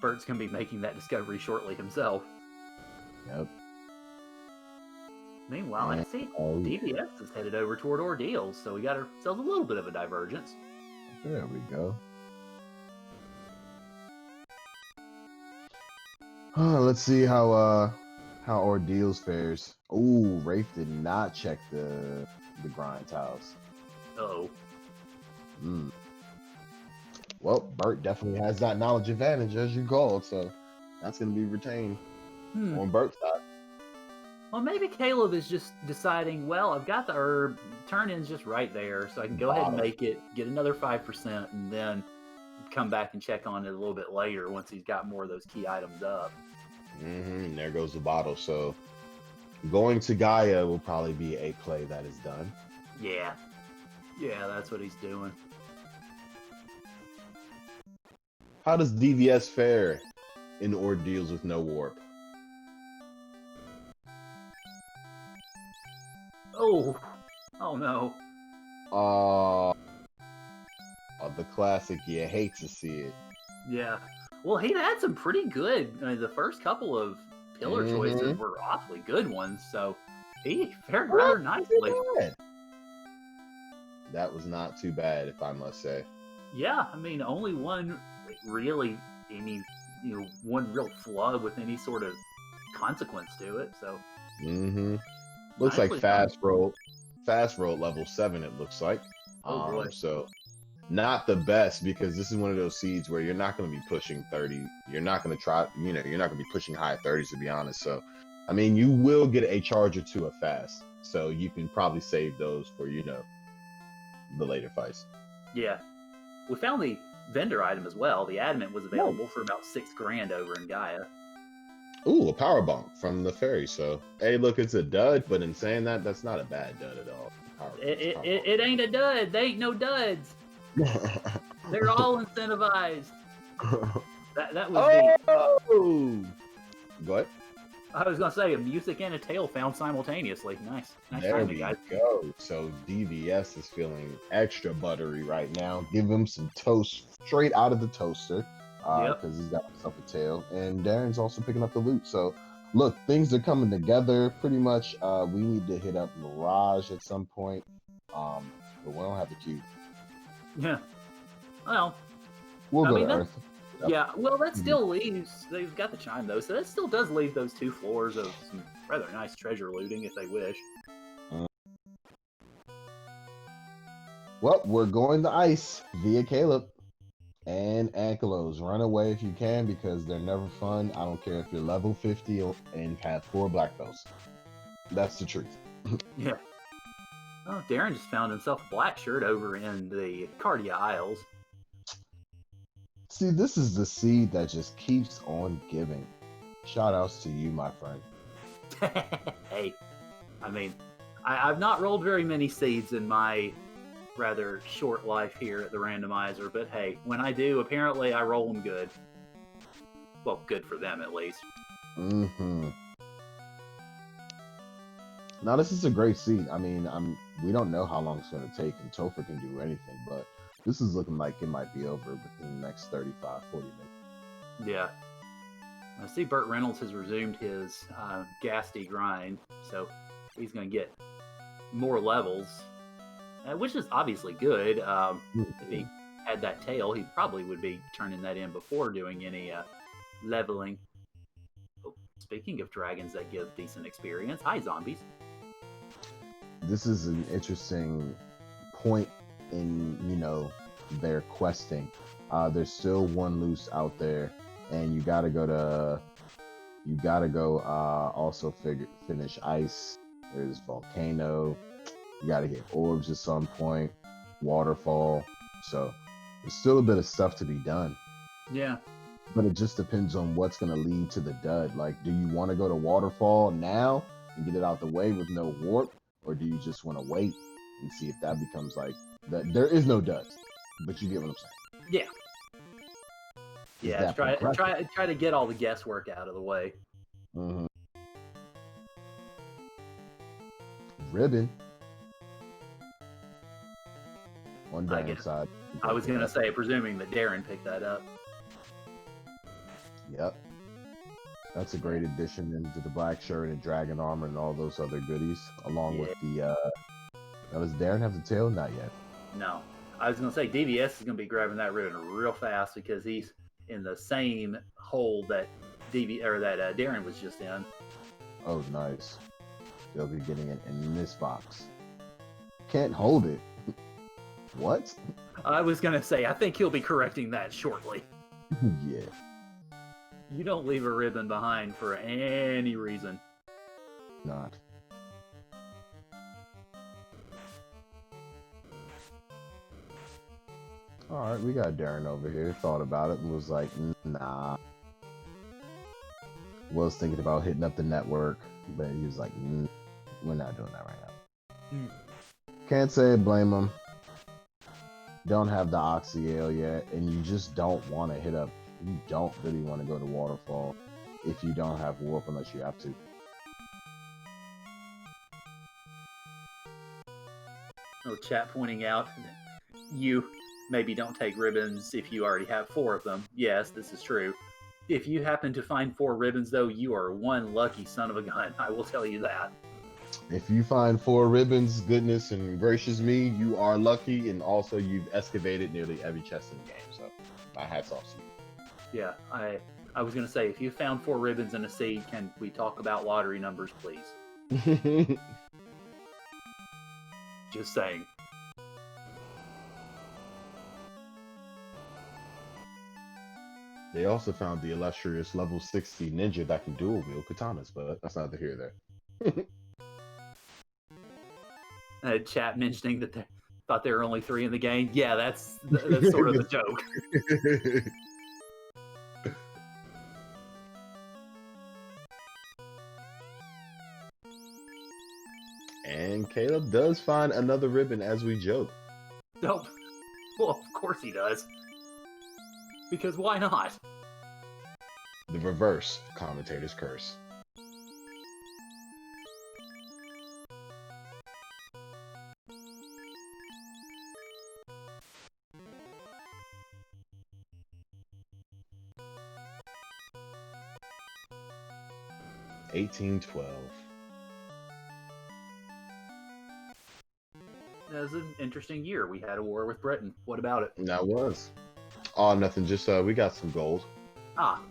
Bert's gonna be making that discovery shortly himself. Yep. Meanwhile, I see DVS is headed over toward Ordeals, so we got ourselves a little bit of a divergence. There we go. Let's see how Ordeals fares. Ooh, Rafe did not check the grind tiles. Oh. Well, Bert definitely has that knowledge advantage, as you called, so that's going to be retained on Bert's side. Well, maybe Caleb is just deciding, well, I've got the herb, turn-in's just right there, so I can go ahead and make it, get another 5%, and then come back and check on it a little bit later once he's got more of those key items up. And there goes the bottle. So going to Gaia will probably be a play that is done. Yeah. Yeah, that's what he's doing. How does DVS fare in Ordeals with no warp? Oh no. The classic, you hate to see it. Yeah. Well, he had some pretty good, the first couple of pillar choices were awfully good ones, so he fared rather nicely. That was not too bad, if I must say. Yeah, I mean, only one really, one real flood with any sort of consequence to it, so. Looks like fast roll level 7, it looks like. So not the best, because this is one of those seeds where you're not going to be pushing 30. You're not going to try, you're not going to be pushing high 30s, to be honest. So, I mean, you will get a charge or 2 of fast. So you can probably save those for, the later fights. Yeah. We found the vendor item as well. The adamant was available for about $6,000 over in Gaia. Ooh, a power bump from the ferry. So, hey, look, it's a dud, but in saying that, that's not a bad dud at all. It ain't a dud. They ain't no duds. They're all incentivized. That was Go ahead. I was gonna say a music and a tail found simultaneously. Nice There timing, we guys. go. So DVS is feeling extra buttery right now. Give him some toast straight out of the toaster, because he's got himself a tail. And Darren's also picking up the loot. So look, things are coming together pretty much. We need to hit up Mirage at some point, but we don't have the cube. Yeah. Well, we'll go to Earth. Yep. Yeah, well, that still leaves. They've got the chime though, so that still does leave those 2 floors of some rather nice treasure looting if they wish. Well, we're going to ice via Caleb and Ankylos. Run away if you can, because they're never fun. I don't care if you're level 50 and have 4 black belts. That's the truth. Yeah. Oh, Darren just found himself a black shirt over in the Cardia Isles. See, this is the seed that just keeps on giving. Shout outs to you, my friend. Hey, I mean, I've not rolled very many seeds in my rather short life here at the randomizer, but hey, when I do, apparently I roll them good. Well, good for them at least. Mm-hmm. Now this is a great seed. I mean, we don't know how long it's going to take, and Topher can do anything, but this is looking like it might be over within the next 35, 40 minutes. Yeah. I see Burt Reynolds has resumed his Gasty grind, so he's going to get more levels, which is obviously good. If he had that tail, he probably would be turning that in before doing any leveling. Oh, speaking of dragons that give decent experience, hi zombies. This is an interesting point in, their questing. There's still one loose out there, and you gotta go also finish ice. There's volcano. You gotta get orbs at some point, waterfall. So there's still a bit of stuff to be done. Yeah. But it just depends on what's gonna lead to the dud. Like, do you want to go to waterfall now and get it out the way with no warp? Or do you just want to wait and see if that becomes like that? There is no dust, but you get what I'm saying. Yeah. Yeah. Try to get all the guesswork out of the way. Mm-hmm. Ribbon on Darren's side. I was gonna say, presuming that Darren picked that up. Yep. That's a great addition into the black shirt and dragon armor and all those other goodies, along with the. Now, does Darren have the tail? Not yet. No, I was gonna say DVS is gonna be grabbing that ribbon real fast because he's in the same hole that Darren was just in. Oh, nice. They'll be getting it in this box. Can't hold it. What? I was gonna say, I think he'll be correcting that shortly. Yeah. You don't leave a ribbon behind for any reason. Not. Alright, we got Darren over here. Thought about it and was like, nah. Was thinking about hitting up the network, but he was like, we're not doing that right now. Can't say blame him. Don't have the Oxyale yet, and you just don't want to hit up. You don't really want to go to Waterfall if you don't have Warp unless you have to. Oh, chat pointing out, you maybe don't take ribbons if you already have 4 of them. Yes, this is true. If you happen to find 4 ribbons, though, you are one lucky son of a gun. I will tell you that. If you find 4 ribbons, goodness and gracious me, you are lucky, and also you've excavated nearly every chest in the game. So, my hat's off to you. Yeah, I was going to say, if you found 4 ribbons in a seed, can we talk about lottery numbers, please? Just saying. They also found the illustrious level 60 ninja that can dual wield katanas, but that's neither here nor there. Chat mentioning that they thought there were only 3 in the game. Yeah, that's sort of the joke. And Caleb does find another ribbon as we joke. No, well, of course he does. Because why not? The reverse commentator's curse. $18.12. That was an interesting year. We had a war with Britain. What about it? That was. Oh, nothing. Just we got some gold. Ah.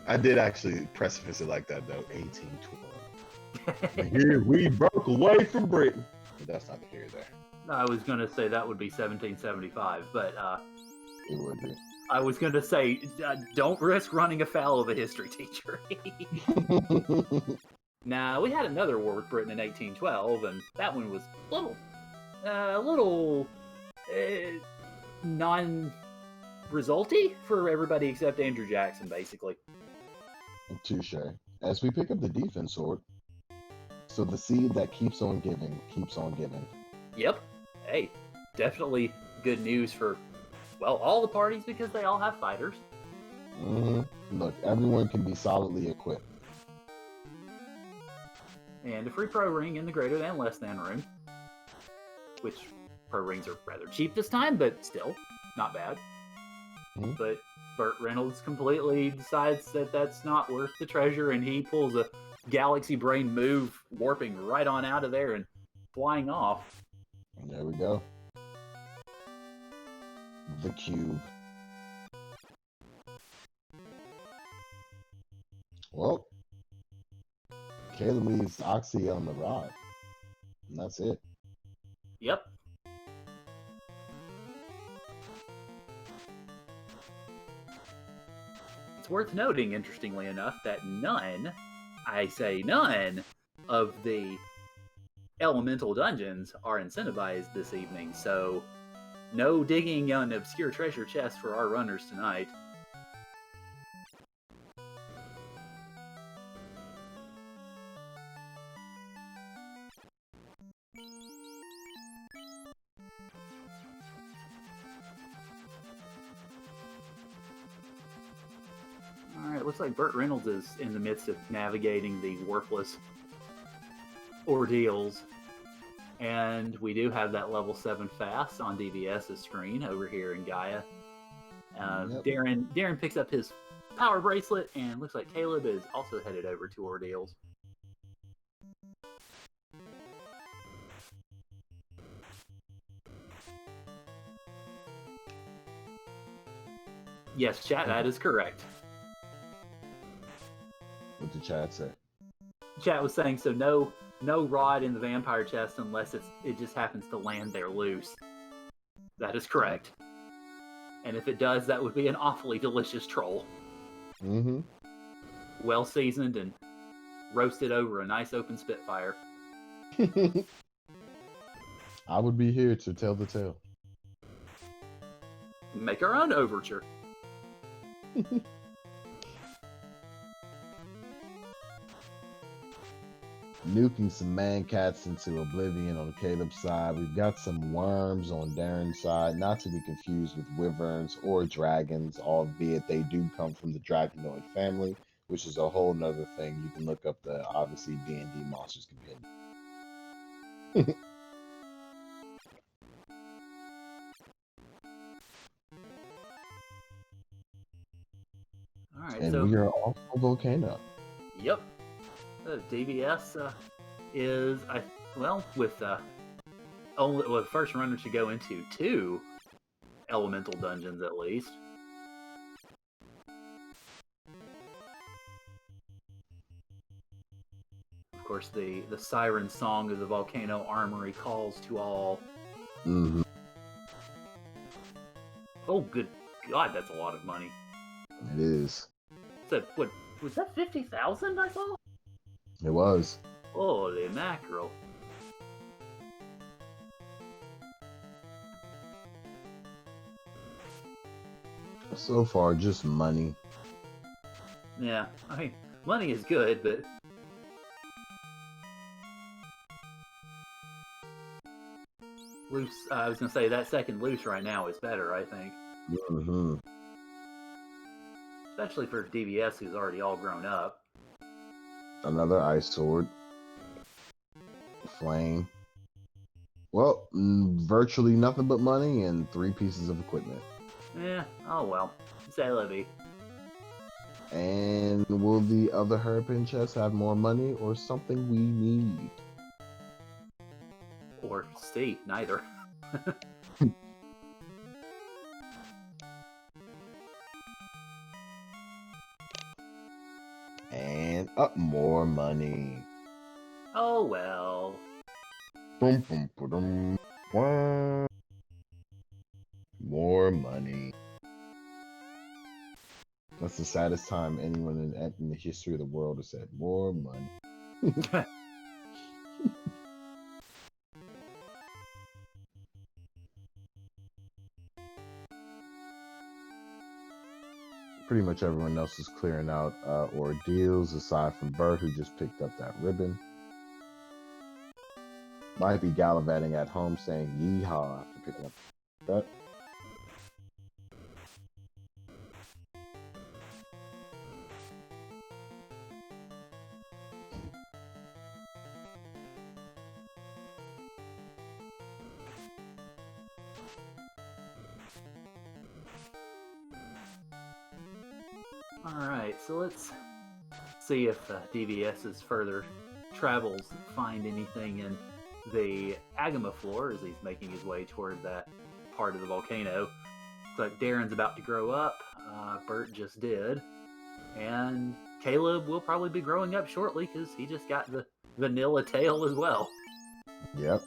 I did actually precipice it like that, though. 1812. Here we broke away from Britain. But that's not the here there. I was going to say that would be 1775, but it would be. I was going to say, don't risk running afoul of a history teacher. Now, we had another war with Britain in 1812, and that one was a little non-resulty for everybody except Andrew Jackson, basically. Touche. As we pick up the defense sword, so the seed that keeps on giving keeps on giving. Yep. Hey, definitely good news for, well, all the parties because they all have fighters. Look, everyone can be solidly equipped. And a free pro ring in the greater than less than room, which pro rings are rather cheap this time, but still not bad. But Burt Reynolds completely decides that that's not worth the treasure, and he pulls a galaxy brain move, warping right on out of there and flying off. And there we go. The cube. Well, Caleb leaves Oxy on the rod. And that's it. Yep. It's worth noting, interestingly enough, that none of the elemental dungeons are incentivized this evening, so no digging on obscure treasure chests for our runners tonight. Alright, looks like Burt Reynolds is in the midst of navigating the worthless ordeals. And we do have that level 7 fast on DVS's screen over here in Gaia. Yep. Darren picks up his power bracelet, and looks like Caleb is also headed over to ordeals. Yes, chat, that is correct. What did chat say? Chat was saying, so no rod in the vampire chest unless it just happens to land there loose. That is correct. And if it does, that would be an awfully delicious troll. Well seasoned and roasted over a nice open spitfire. I would be here to tell the tale. Make our own overture. Nuking some man cats into oblivion on Caleb's side. We've got some worms on Darren's side, not to be confused with wyverns or dragons, albeit they do come from the dragonoid family, which is a whole nother thing. You can look up the, obviously, D&D Monsters Compendium. Alright, and so we are off a volcano. Yep. DVS is, with the first runner to go into 2 elemental dungeons at least. Of course, the siren song of the volcano armory calls to all. Oh, good God, that's a lot of money. It is. So, what was that? 50,000 I saw. It was. Holy mackerel. So far, just money. Yeah, I mean, money is good, but loose. I was gonna say that second loose right now is better, I think. Especially for DVS, who's already all grown up. Another ice sword. Flame. Well, virtually nothing but money and 3 pieces of equipment. Yeah, oh well. Say la vie. And will the other hairpin chest have more money or something we need? Or C, neither. And up more money. Oh well. Boom, boom, boom, boom. More money. That's the saddest time anyone in the history of the world has said more money. Pretty much everyone else is clearing out ordeals aside from Bert, who just picked up that ribbon. Might be gallivanting at home saying yeehaw after picking up that. Alright, so let's see if DVS's further travels find anything in the Agama floor as he's making his way toward that part of the volcano. Looks like Darren's about to grow up. Bert just did. And Caleb will probably be growing up shortly because he just got the vanilla tail as well. Yep.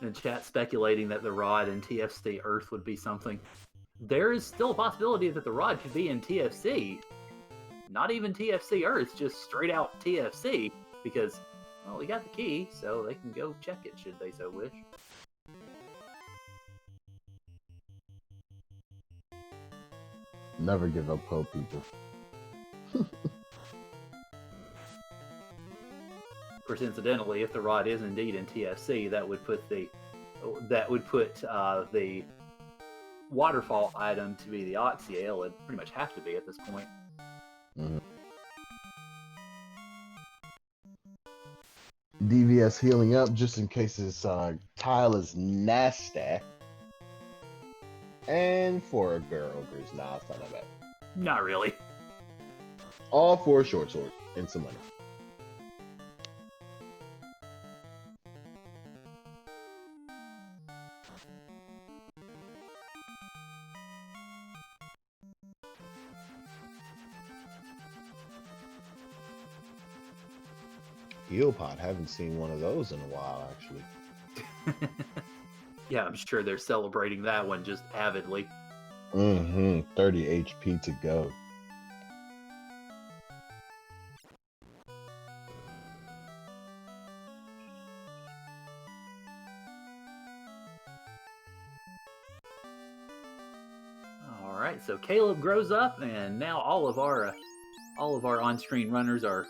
And chat speculating that the rod in TFC Earth would be something. There is still a possibility that the rod could be in TFC. Not even TFC Earth, just straight out TFC. Because, well, we got the key, so they can go check it should they so wish. Never give up hope, people. Of course, incidentally, if the rod is indeed in TFC, that would put the waterfall item to be the Oxyale. It'd pretty much have to be at this point. Mm-hmm. DVS healing up just in case his tile is nasty. And for a girl, Grizz, nah, it's not that bad. Not really. All for a short sword and some money. Heal pot, haven't seen one of those in a while, actually. Yeah, I'm sure they're celebrating that one just avidly. 30 HP to go. All right, so Caleb grows up, and now all of our on-screen runners are,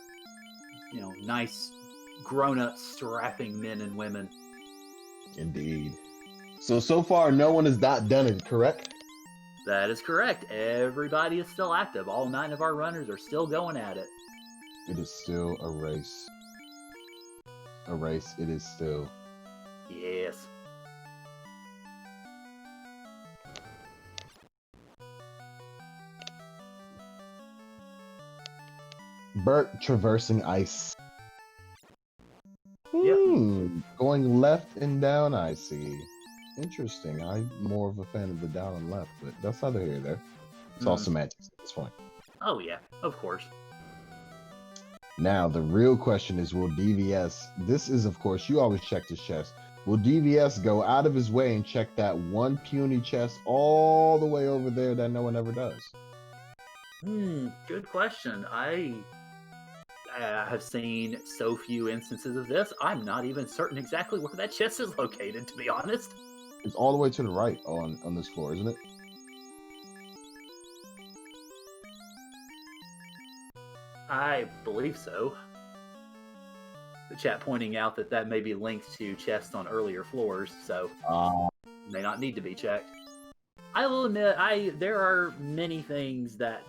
nice, grown-up, strapping men and women. Indeed. So far, no one has not done it, correct? That is correct. Everybody is still active. All 9 of our runners are still going at it. It is still a race. A race, it is still. Yes. Bert traversing ice. Yep. Going left and down, I see. Interesting. I'm more of a fan of the down and left, but that's neither here nor there. It's all semantics at this point. Oh, yeah, of course. Now, the real question is, will DVS, this is, of course, you always check this chest. Will DVS go out of his way and check that one puny chest all the way over there that no one ever does? Good question. I have seen so few instances of this, I'm not even certain exactly where that chest is located, to be honest. It's all the way to the right on this floor, isn't it? I believe so. The chat pointing out that may be linked to chests on earlier floors, so may not need to be checked. I will admit, there are many things that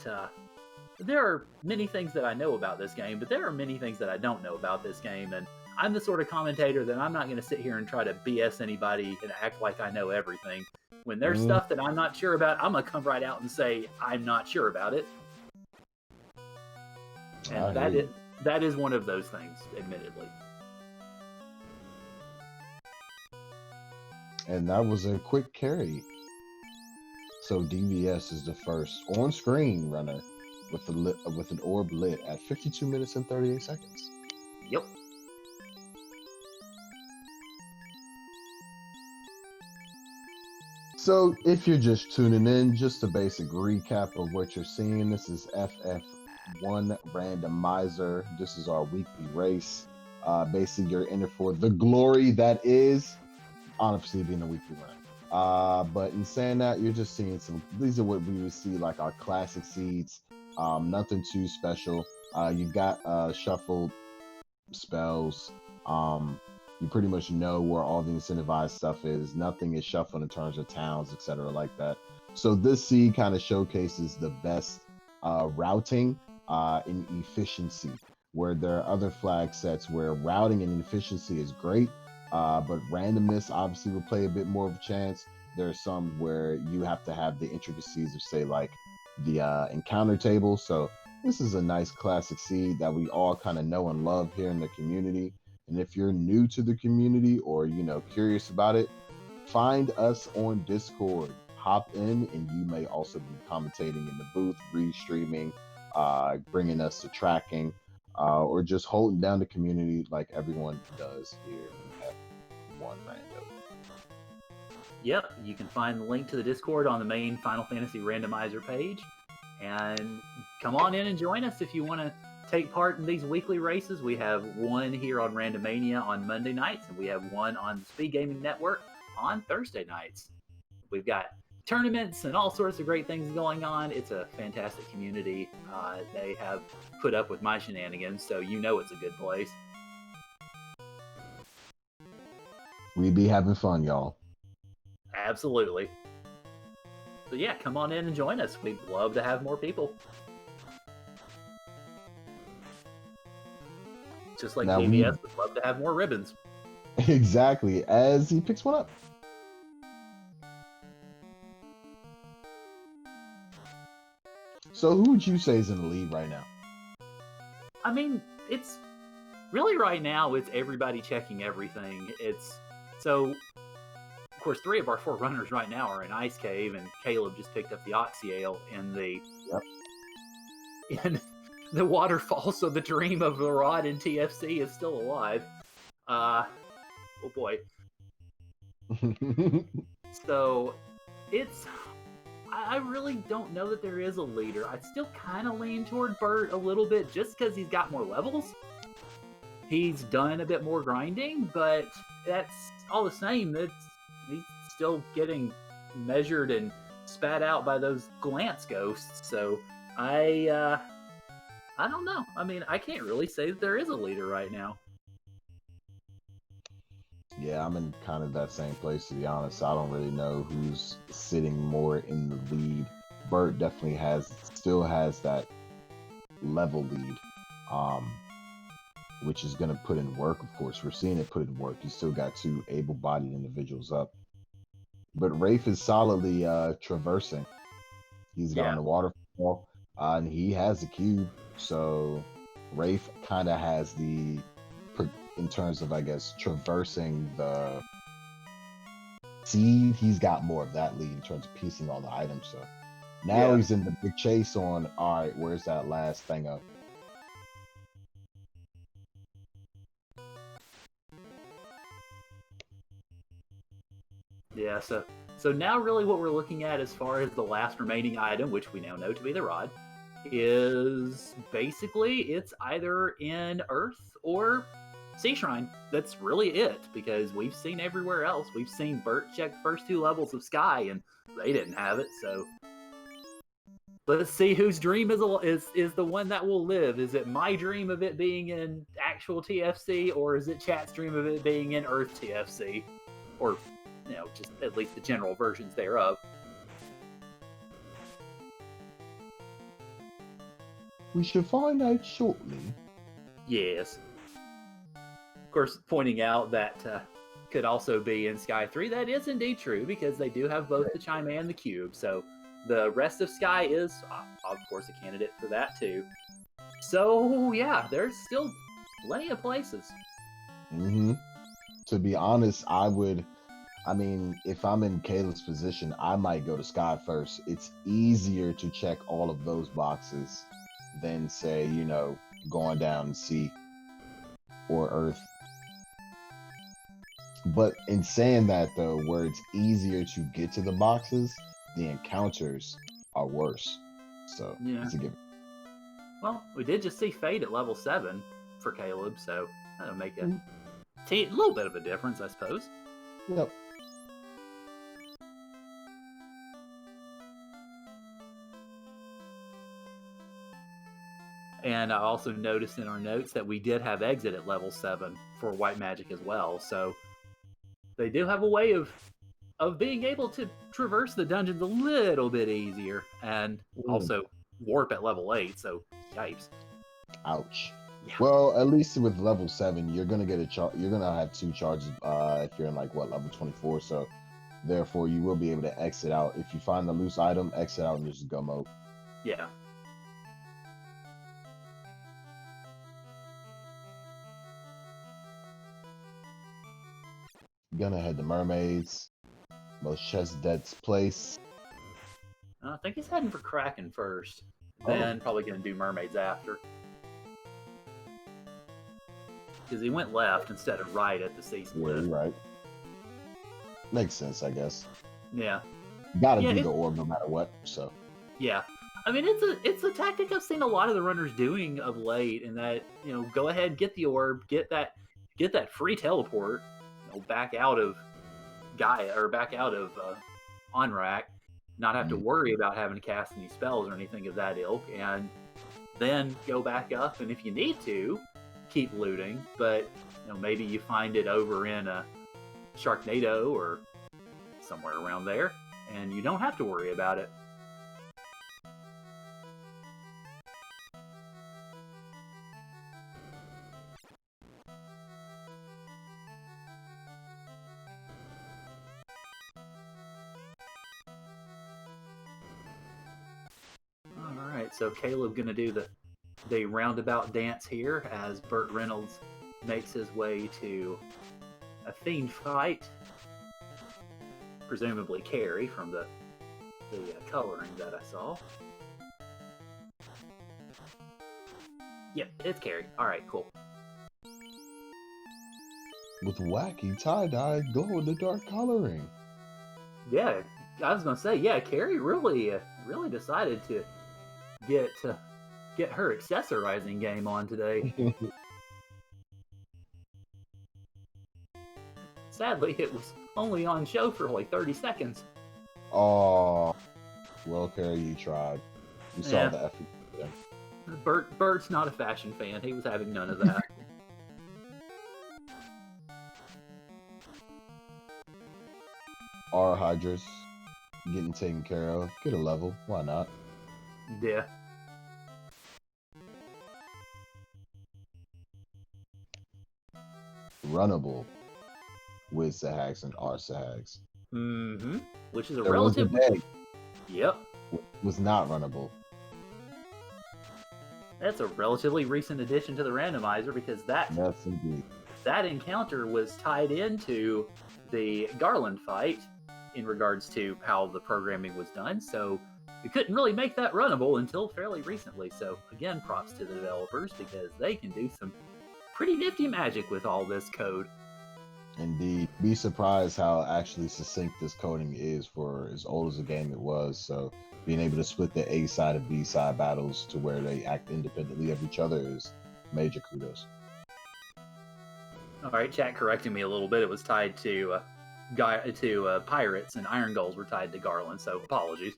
I know about this game, but there are many things that I don't know about this game, and I'm the sort of commentator that I'm not going to sit here and try to BS anybody and act like I know everything. When there's stuff that I'm not sure about, I'm going to come right out and say I'm not sure about it. And that is one of those things, admittedly. And that was a quick carry. So DVS is the first on-screen runner with an orb lit at 52 minutes and 38 seconds. Yep. So, if you're just tuning in, just a basic recap of what you're seeing. This is FF1 Randomizer. This is our weekly race. Basically, you're in it for the glory that is, honestly, being a weekly run. But in saying that, you're just seeing these are what we would see like our classic seeds. Nothing too special. You got shuffled spells. You pretty much know where all the incentivized stuff is. Nothing is shuffled in terms of towns, etc., like that. So this seed kind of showcases the best routing and efficiency, where there are other flag sets where routing and efficiency is great, but randomness obviously will play a bit more of a chance. There are some where you have to have the intricacies of, say, like the encounter table. So this is a nice classic seed that we all kind of know and love here in the community. And if you're new to the community or, curious about it, find us on Discord. Hop in, and you may also be commentating in the booth, restreaming, bringing us to tracking, or just holding down the community like everyone does here in F1 Rando. Yep, you can find the link to the Discord on the main Final Fantasy Randomizer page. And come on in and join us if you want to take part in these weekly races. We have one here on Randomania on Monday nights, and we have one on the Speed Gaming Network on Thursday nights. We've got tournaments and all sorts of great things going on. It's a fantastic community. They have put up with my shenanigans, so you know it's a good place. We be having fun, y'all. Absolutely. So yeah, come on in and join us. We'd love to have more people. Just like Now PBS would love to have more ribbons. Exactly, as he picks one up. So who would you say is in the lead right now? I mean, it's really right now, it's everybody checking everything. So, of course, 3 of our 4 runners right now are in Ice Cave, and Caleb just picked up the Oxyale in the waterfall, so the dream of the Rod in TFC is still alive. Oh boy. So, I really don't know that there is a leader. I'd still kind of lean toward Bert a little bit, just because he's got more levels. He's done a bit more grinding, but that's all the same. He's still getting measured and spat out by those glance ghosts. So I don't know. I mean, I can't really say that there is a leader right now. Yeah, I'm in kind of that same place, to be honest. I don't really know who's sitting more in the lead. Bert definitely still has that level lead, which is going to put in work, of course. We're seeing it put in work. He's still got 2 able-bodied individuals up. But Rafe is solidly traversing. He's got the waterfall, and he has the cube. So Rafe kind of has in terms of, I guess, traversing the seed, he's got more of that lead in terms of piecing all the items. So now he's in the big chase on, all right, where's that last thing up? Yeah, so now really what we're looking at as far as the last remaining item, which we now know to be the rod, is basically it's either in Earth or Sea Shrine. That's really it, because we've seen everywhere else. We've seen Bert check the first 2 levels of Sky, and they didn't have it. So let's see whose dream is the one that will live. Is it my dream of it being in actual TFC, or is it chat's dream of it being in Earth TFC, or just at least the general versions thereof? We should find out shortly. Yes. Of course, pointing out that could also be in Sky 3. That is indeed true, because they do have both the Chime and the Cube. So the rest of Sky is, of course, a candidate for that too. So yeah, there's still plenty of places. To be honest, if I'm in Caleb's position, I might go to Sky first. It's easier to check all of those boxes than, say, going down Sea or Earth. But in saying that, though, where it's easier to get to the boxes, the encounters are worse. So Yeah. it's a given. Well, we did just see Fate at level 7 for Caleb, so that'll make a Mhm. little bit of a difference, I suppose. Yep. And I also noticed in our notes that we did have exit at level 7 for White Magic as well, so they do have a way of being able to traverse the dungeons a little bit easier, and also warp at level 8, so yipes. Ouch. Yeah. Well, at least with level 7, you're gonna get you're gonna have 2 charges if you're in like level 24. So therefore you will be able to exit out. If you find the loose item, exit out and just go mode. Yeah. Gonna head to Mermaids. Most chest dead's place. I think he's heading for Kraken first, then probably going to do Mermaids after. Because he went left instead of right at the sea split. Yeah, you're right. Makes sense, I guess. Yeah. Gotta do the orb no matter what, so. Yeah. I mean, it's a tactic I've seen a lot of the runners doing of late, in that, go ahead, get the orb, get that free teleport, back out of Gaia, or back out of Onrak, not have to worry about having to cast any spells or anything of that ilk, and then go back up, and if you need to, keep looting, but maybe you find it over in a Sharknado or somewhere around there, and you don't have to worry about it. Alright, so Caleb gonna do the roundabout dance here as Burt Reynolds makes his way to a fiend fight. Presumably Carrie from the coloring that I saw. Yep, it's Carrie. Alright, cool. With wacky tie-dye glow-in-the-dark coloring. Yeah, I was gonna say, yeah, Carrie really decided to get her accessorizing game on today. Sadly, it was only on show for like 30 seconds. Oh, well, Carrie, you tried. You saw the effort. Yeah. Bert's not a fashion fan. He was having none of that. Aura Hydras getting taken care of. Get a level. Why not? Yeah. Runnable with Sahags and R Sahags. Mm-hmm. Which is a there relative. Was a day yep. Was not runnable. That's a relatively recent addition to the randomizer, because that Yes, indeed. That encounter was tied into the Garland fight in regards to how the programming was done. So we couldn't really make that runnable until fairly recently. So again, props to the developers, because they can do some pretty nifty magic with all this code. Indeed. Be surprised how actually succinct this coding is for as old as a game it was. So being able to split the A side and B side battles to where they act independently of each other is major kudos. All right, chat correcting me a little bit. It was tied to pirates, and Iron Goals were tied to Garland. So apologies.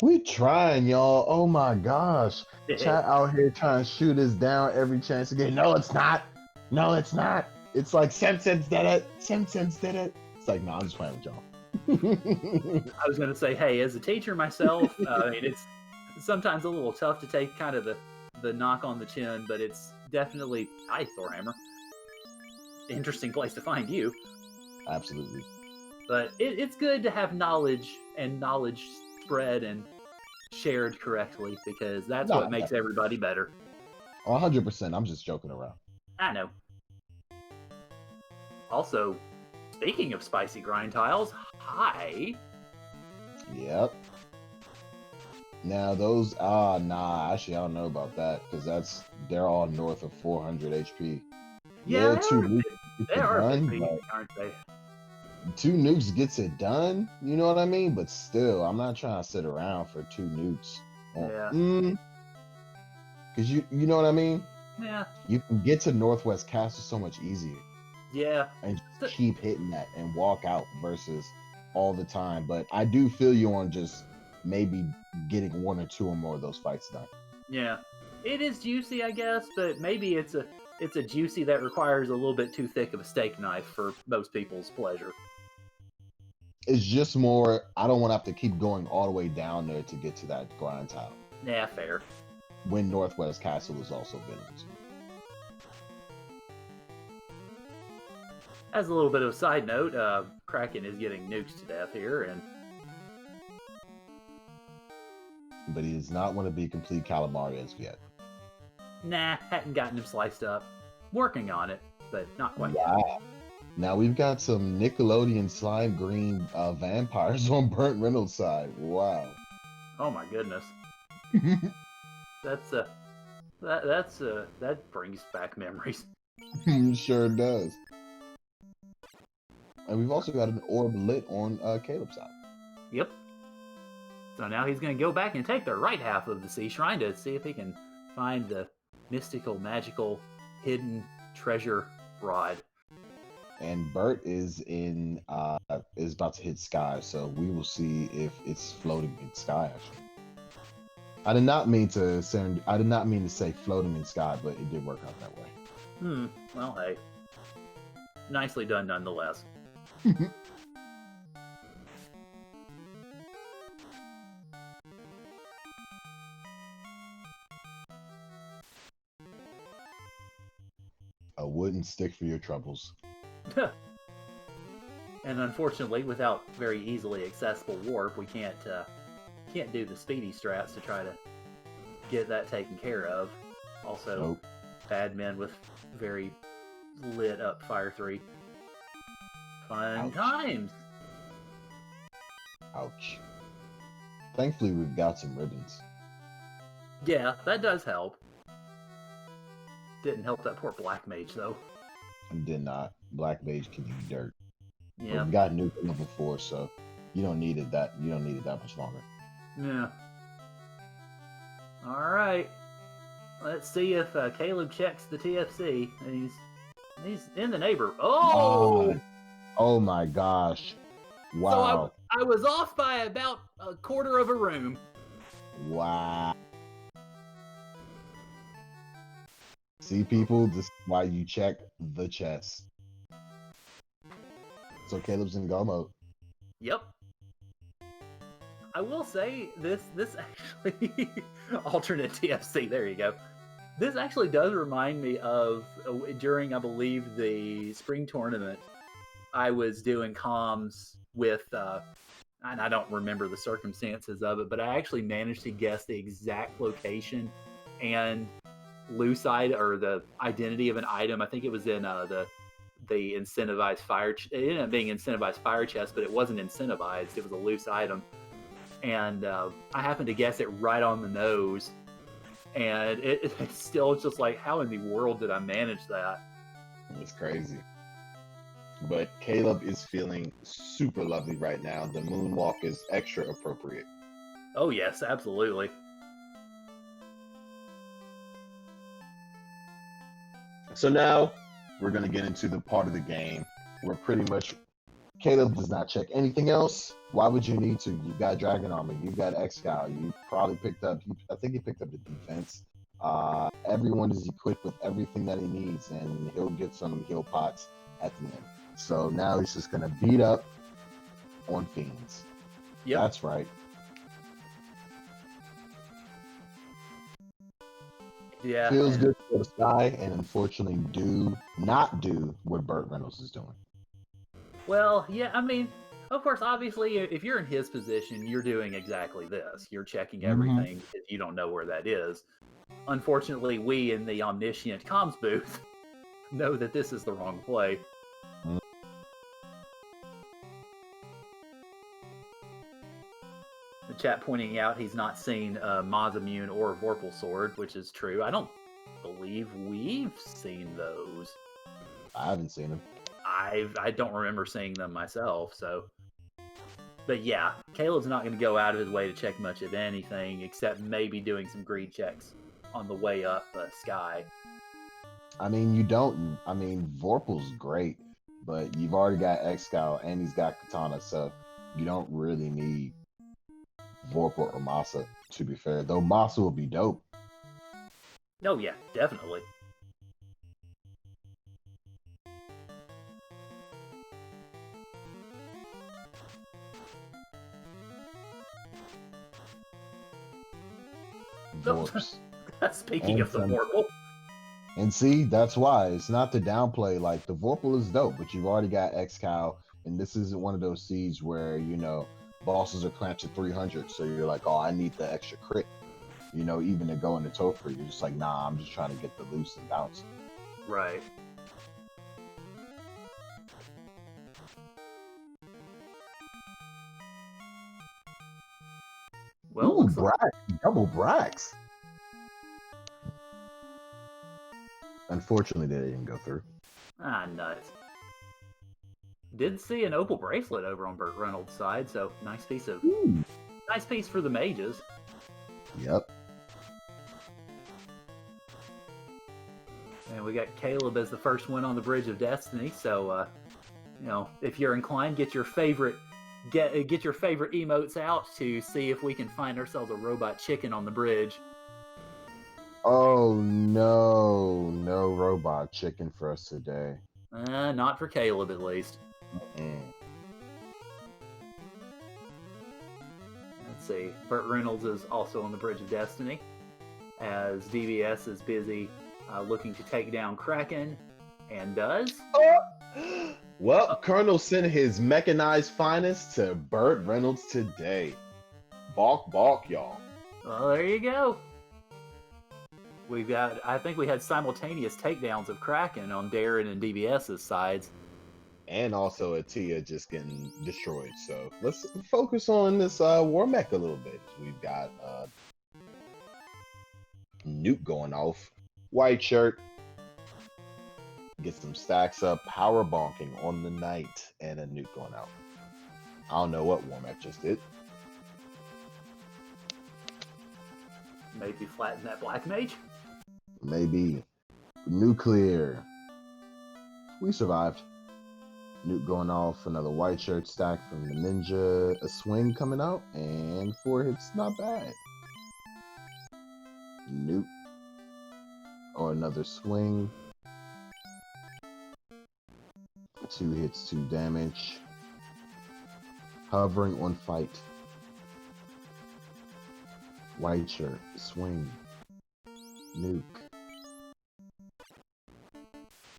We trying, y'all. Oh my gosh. Chat out here trying to shoot us down every chance to get. No, it's not. No, it's not. It's like Simpsons did it. Simpsons did it. It's like, no, I'm just playing with y'all. I was going to say, hey, as a teacher myself, I mean, it's sometimes a little tough to take kind of the knock on the chin, but it's definitely, hi, Thorhammer. Interesting place to find you. Absolutely. But it's good to have knowledge spread and shared correctly, because that's what makes everybody better. 100%. I'm just joking around. I know. Also, speaking of spicy grind tiles, hi. Yep. Now those nah, actually I don't know about that because they're all north of 400 HP. Yeah, Yeah, two nukes gets they it are a bit done, beefy, but aren't they? two nukes gets it done. You know what I mean? But still, I'm not trying to sit around for two nukes. Yeah. Because you know what I mean? Yeah. You can get to Northwest Castle so much easier Yeah. and just So- keep hitting that and walk out versus all the time. But I do feel you on just maybe getting one or two or more of those fights done. Yeah. It is juicy, I guess, but maybe it's a juicy that requires a little bit too thick of a steak knife for most people's pleasure. It's just more, I don't want to have to keep going all the way down there to get to that grind tile. Yeah, fair. When Northwest Castle is also venomous. As a little bit of a side note, Kraken is getting nukes to death here, and But he does not want to be complete calamari as yet. nah, hadn't gotten him sliced up. Working on it, but not quite yet. Wow. Now we've got some Nickelodeon slime green vampires on Burnt Reynolds' side. Wow. Oh my goodness. That's that brings back memories. Sure does. And we've also got an orb lit on Caleb's side. Yep. So now he's going to go back and take the right half of the sea shrine to see if he can find the mystical, magical, hidden treasure rod. And Bert is about to hit sky, so we will see if it's floating in sky. Actually, I did not mean to say floating in sky, but it did work out that way. Well, hey, nicely done nonetheless. A wooden stick for your troubles. And unfortunately, without very easily accessible warp, we can't do the speedy strats to try to get that taken care of. Also, Nope. bad men with very lit up Fire 3. Fun Ouch. times! Ouch. Thankfully, we've got some ribbons. Yeah, that does help. Didn't help that poor Black Mage, though. And did not. Black Mage can eat dirt. Yeah. But we got nuke level 4, so you don't need it that much longer. Yeah. Alright. Let's see if Caleb checks the TFC. And he's in the neighbor. Oh! Oh my gosh. Wow. So I was off by about a quarter of a room. Wow. See, people, this is why you check the chess. So Caleb's in go mode. Yep. I will say this actually alternate TFC. There you go. This actually does remind me of during, I believe, the spring tournament. I was doing comms with, and I don't remember the circumstances of it, but I actually managed to guess the exact location and loose item or the identity of an item. I think it was in the incentivized fire. It ended up being incentivized fire chest, but it wasn't incentivized. It was a loose item, and I happened to guess it right on the nose. And it's still just like, how in the world did I manage that? It's crazy. But Caleb is feeling super lovely right now. The moonwalk is extra appropriate. Oh yes, absolutely. So now we're going to get into the part of the game where pretty much Caleb does not check anything else. Why would you need to? You've got Dragon Armor, you've got Excal, you probably picked up, I think he picked up the defense. Everyone is equipped with everything that he needs, and he'll get some heal pots at the end. So now he's just going to beat up on fiends. Yep. That's right. Yeah. Feels good to go to Sky, and unfortunately do not do what Burt Reynolds is doing. Well, yeah, I mean, of course, obviously, if you're in his position, you're doing exactly this. You're checking everything because you don't know where that is. Unfortunately, we in the omniscient comms booth know that this is the wrong play. chat pointing out he's not seen Mazamune or Vorpal Sword, which is true. I don't believe we've seen those. I haven't seen them. I don't remember seeing them myself, so. But yeah, Caleb's not going to go out of his way to check much of anything, except maybe doing some greed checks on the way up Sky. I mean, you don't. I mean, Vorpal's great, but you've already got X-Scout and he's got Katana, so you don't really need Vorpal or Masa, to be fair. Though Masa will be dope. Oh yeah, definitely. Vorps. Speaking of the Vorpal. And see, that's why it's not to downplay. Like the Vorpal is dope, but you've already got X-Cow, and this isn't one of those seeds where bosses are clamped to 300, so you're like, oh, I need the extra crit. Even to go into Topher, you're just like, nah, I'm just trying to get the loose and bounce. Right. Well, ooh, double Brax. Unfortunately, they didn't go through. Ah, nuts. Did see an opal bracelet over on Burt Reynolds' side, so nice piece for the mages. Yep. And we got Caleb as the first one on the Bridge of Destiny, so if you're inclined, get your favorite emotes out to see if we can find ourselves a robot chicken on the bridge. Oh no robot chicken for us today. Not for Caleb, at least. Let's see. Burt Reynolds is also on the Bridge of Destiny, as DBS is busy looking to take down Kraken, and does. Well, Colonel sent his mechanized finest to Burt Reynolds today. Balk, y'all. Well, there you go. I think we had simultaneous takedowns of Kraken on Darren and DBS's sides. And also Atia just getting destroyed. So let's focus on this War Mech a little bit. We've got Nuke going off. White shirt. Get some stacks up. Power bonking on the night. And a Nuke going out. I don't know what War Mech just did. Maybe flatten that Black Mage? Maybe. Nuclear. We survived. Nuke going off. Another white shirt stack from the ninja. A swing coming out. And 4 hits. Not bad. Nuke. Or another swing. 2 hits, 2 damage. Hovering on fight. White shirt. Swing. Nuke.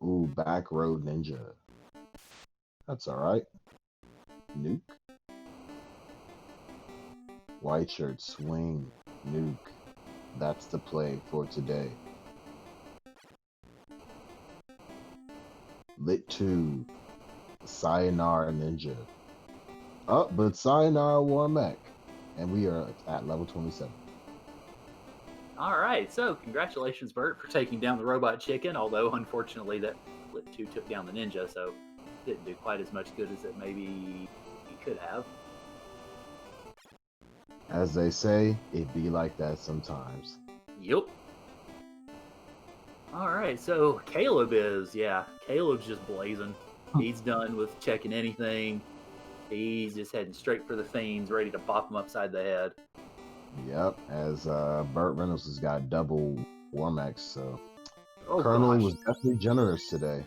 Ooh, back row ninja. That's alright. Nuke. White shirt, swing, nuke. That's the play for today. Lit 2. Sayonara ninja. Oh, but Sayonara War Mech. And we are at level 27. Alright, so congratulations, Bert, for taking down the robot chicken, although unfortunately that Lit 2 took down the ninja, so didn't do quite as much good as it maybe he could have. As they say, it be like that sometimes. Yep. Alright, so Caleb's just blazing. He's done with checking anything. He's just heading straight for the fiends, ready to bop him upside the head. Yep, as Burt Reynolds has got double War Mechs, so Colonel was definitely generous today.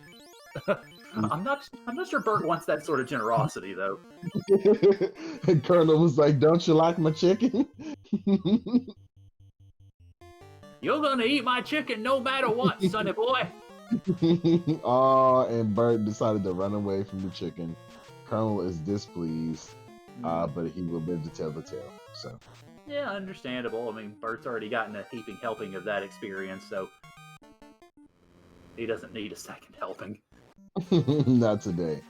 I'm not sure Burt wants that sort of generosity though. And Colonel was like, "Don't you like my chicken?" You're gonna eat my chicken no matter what, sonny boy. Oh, and Burt decided to run away from the chicken. Colonel is displeased, but he will live to tell the tale. So. Yeah, understandable. I mean, Bert's already gotten a heaping helping of that experience, so he doesn't need a second helping. Not today.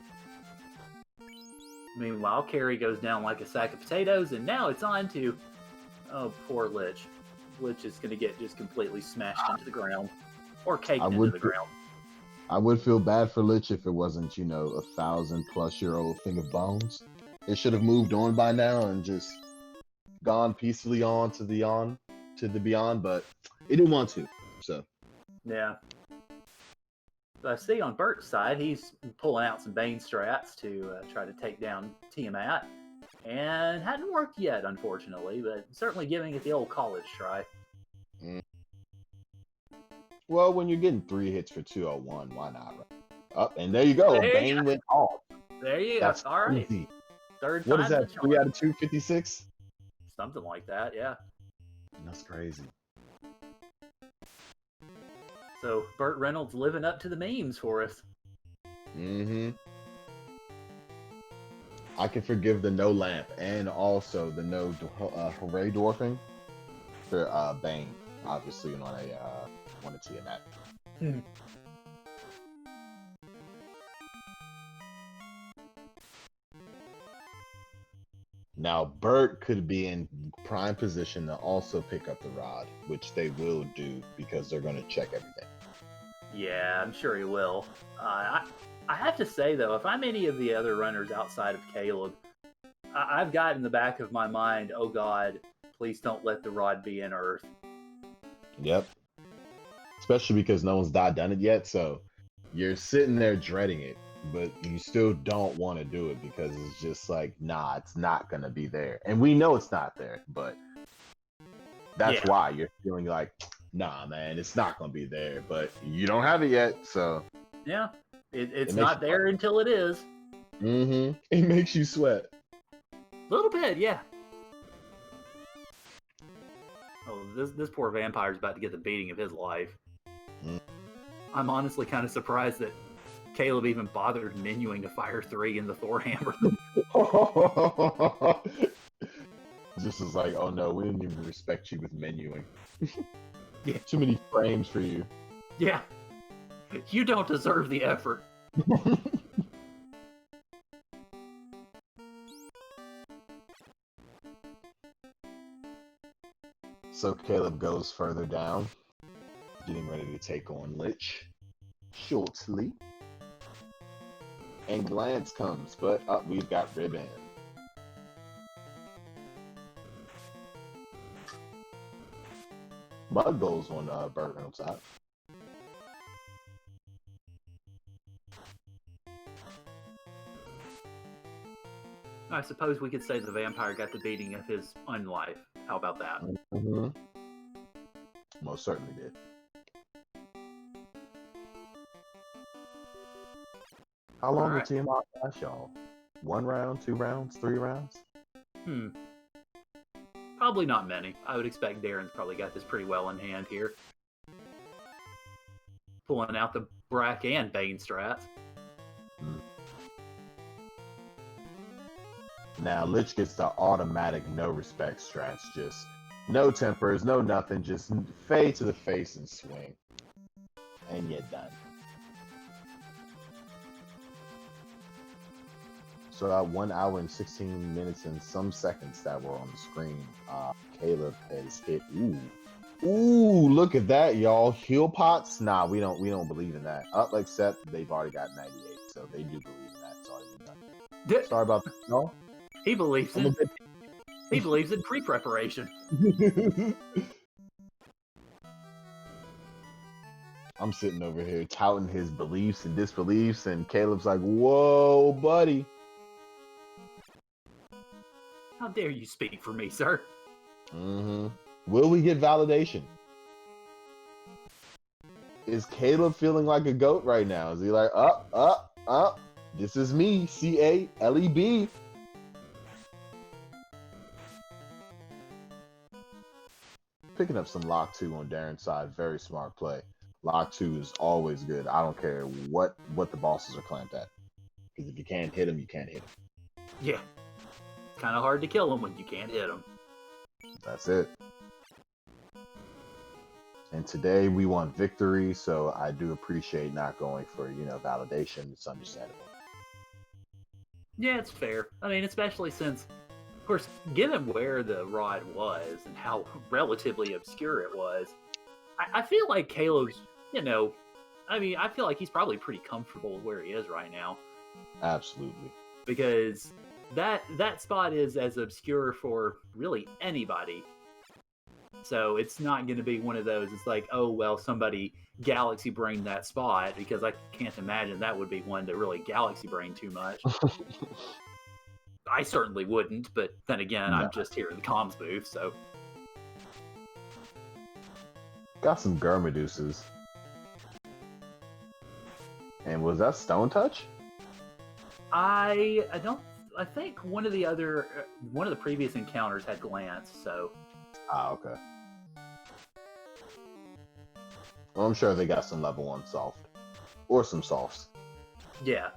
Meanwhile, Carrie goes down like a sack of potatoes, and now it's on to, oh, poor Lich. Lich is going to get just completely smashed into the ground, or caked into the ground. I would feel bad for Lich if it wasn't, you know, 1,000+ year old thing of bones. It should have moved on by now and just gone peacefully on to the beyond, but it didn't want to. So yeah. So I see on Bert's side, he's pulling out some Bane strats to try to take down Tiamat, and hadn't worked yet, unfortunately, but certainly giving it the old college try. Well, when you're getting 3 hits for 201, why not? Right? Up and there you go. Bane went off. There you go. That's all right. Easy. Third what time is that? 3 out of 256? Something like that, yeah. That's crazy. So Burt Reynolds living up to the memes for us. I can forgive the no lamp and also the no hooray dwarfing for Bane. Obviously, you know, I wanted to see that. Now, Bert could be in prime position to also pick up the rod, which they will do because they're going to check everything. Yeah, I'm sure he will. I have to say, though, if I'm any of the other runners outside of Caleb, I've got in the back of my mind, oh God, please don't let the rod be in Earth. Yep. Especially because no one's done it yet, so you're sitting there dreading it, but you still don't want to do it because it's just like, nah, it's not going to be there. And we know it's not there, but that's why you're feeling like, nah, man, it's not going to be there, but you don't have it yet, so. Yeah, it's not there until it is. It makes you sweat. A little bit, yeah. Oh, this poor vampire's about to get the beating of his life. I'm honestly kind of surprised that Caleb even bothered menuing a Fire 3 in the Thor hammer. Just as like, oh no, we didn't even respect you with menuing. Yeah. Too many frames for you. Yeah. You don't deserve the effort. So Caleb goes further down, getting ready to take on Lich shortly. And Glance comes, but up we've got Ribbon. Mud goes on Burt Reynolds' side. I suppose we could say the vampire got the beating of his own life. How about that? Most certainly did. How long did TMI last, y'all? 1 round, 2 rounds, 3 rounds? Probably not many. I would expect Darren's probably got this pretty well in hand here. Pulling out the Brack and Bane strats. Now, Lich gets the automatic no respect strats. Just no tempers, no nothing. Just fade to the face and swing. And you're done. So at 1 hour and 16 minutes and some seconds that were on the screen, Caleb has hit. Ooh, look at that, y'all. Heal pots? Nah, we don't believe in that. Except they've already got 98, so they do believe in that. It's already been done. Sorry about that, y'all. He believes in. He believes in pre-preparation. I'm sitting over here touting his beliefs and disbeliefs, and Caleb's like, "Whoa, buddy! How dare you speak for me, sir?" Will we get validation? Is Caleb feeling like a goat right now? Is he like, up? This is me, CALEB. Picking up some Lock 2 on Darren's side, very smart play. Lock 2 is always good. I don't care what the bosses are clamped at. Because if you can't hit them, you can't hit them. Yeah. It's kind of hard to kill them when you can't hit them. That's it. And today we want victory, so I do appreciate not going for, validation. It's understandable. Yeah, it's fair. I mean, especially since, of course, given where the rod was and how relatively obscure it was, I feel like Caleb's, I feel like he's probably pretty comfortable with where he is right now. Absolutely. Because that spot is as obscure for really anybody. So it's not going to be one of those. It's like, oh well, somebody galaxy brained that spot, because I can't imagine that would be one to really galaxy brain too much. I certainly wouldn't, but then again, No. I'm just here in the comms booth, so. Got some Germaduces. And was that Stone Touch? I think one of the previous encounters had Glance, so. Ah, okay. Well, I'm sure they got some level 1 soft. Or some softs. Yeah.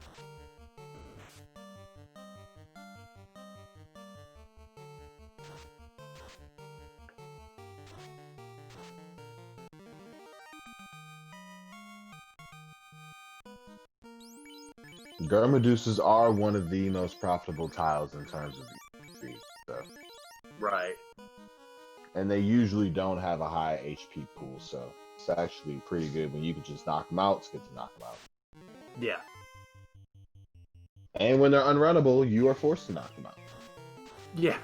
Germaduces are one of the most profitable tiles in terms of EC, so. Right. And they usually don't have a high HP pool, so it's actually pretty good when you can just knock them out. It's good to knock them out. Yeah. And when they're unrunnable, you are forced to knock them out. Yeah.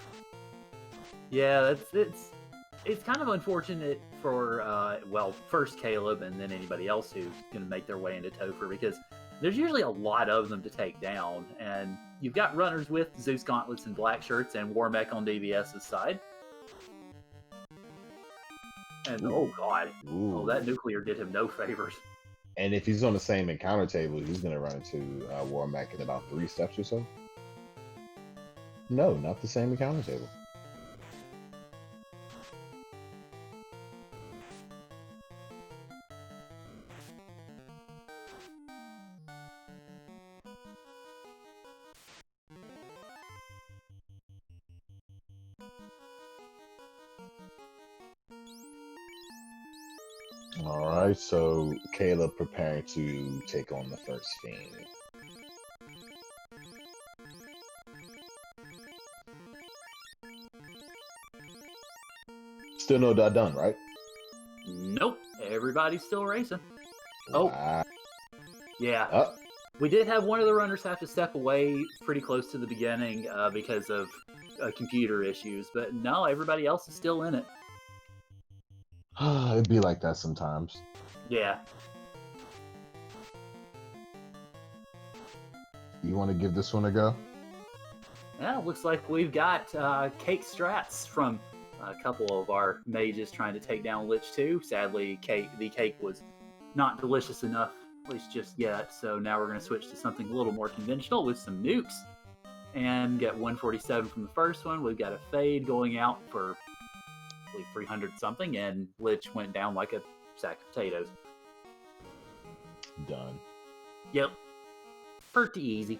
Yeah, it's kind of unfortunate for first Caleb and then anybody else who's going to make their way into Topher, because there's usually a lot of them to take down, and you've got runners with Zeus Gauntlets and Black Shirts and Warmech on DVS's side. And oh god, oh, that nuclear did him no favors. And if he's on the same encounter table, he's going to run into Warmech in about 3 steps or so. No, not the same encounter table. Alright, so Caleb preparing to take on the first Fiend. Still no dot done, right? Nope, everybody's still racing. Wow. Yeah. We did have one of the runners have to step away pretty close to the beginning because of computer issues, but no, everybody else is still in it. It'd be like that sometimes. Yeah. You want to give this one a go? Yeah, looks like we've got Cake Strats from a couple of our mages trying to take down Lich 2. Sadly, the cake was not delicious enough, at least just yet, so now we're going to switch to something a little more conventional with some nukes. And get 147 from the first one. We've got a Fade going out for 300 something, and Lich went down like a sack of potatoes. Done. Yep. Pretty easy.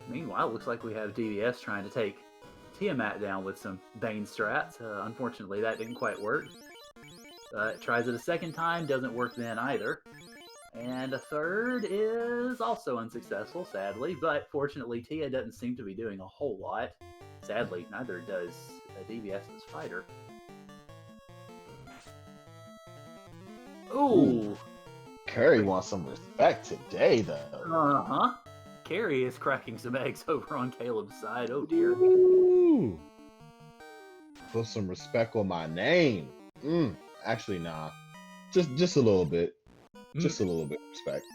Meanwhile, it looks like we have DVS trying to take Tiamat down with some Bane strats. Unfortunately, that didn't quite work. Tries it a second time, doesn't work then either. And a third is also unsuccessful, sadly, but fortunately Tia doesn't seem to be doing a whole lot. Sadly, neither does DVS's fighter. Ooh! Curry wants some respect today, though. Uh-huh. Carrie is cracking some eggs over on Caleb's side, oh dear. Ooh. Put some respect on my name. Actually, nah. Just a little bit. Just a little bit of respect.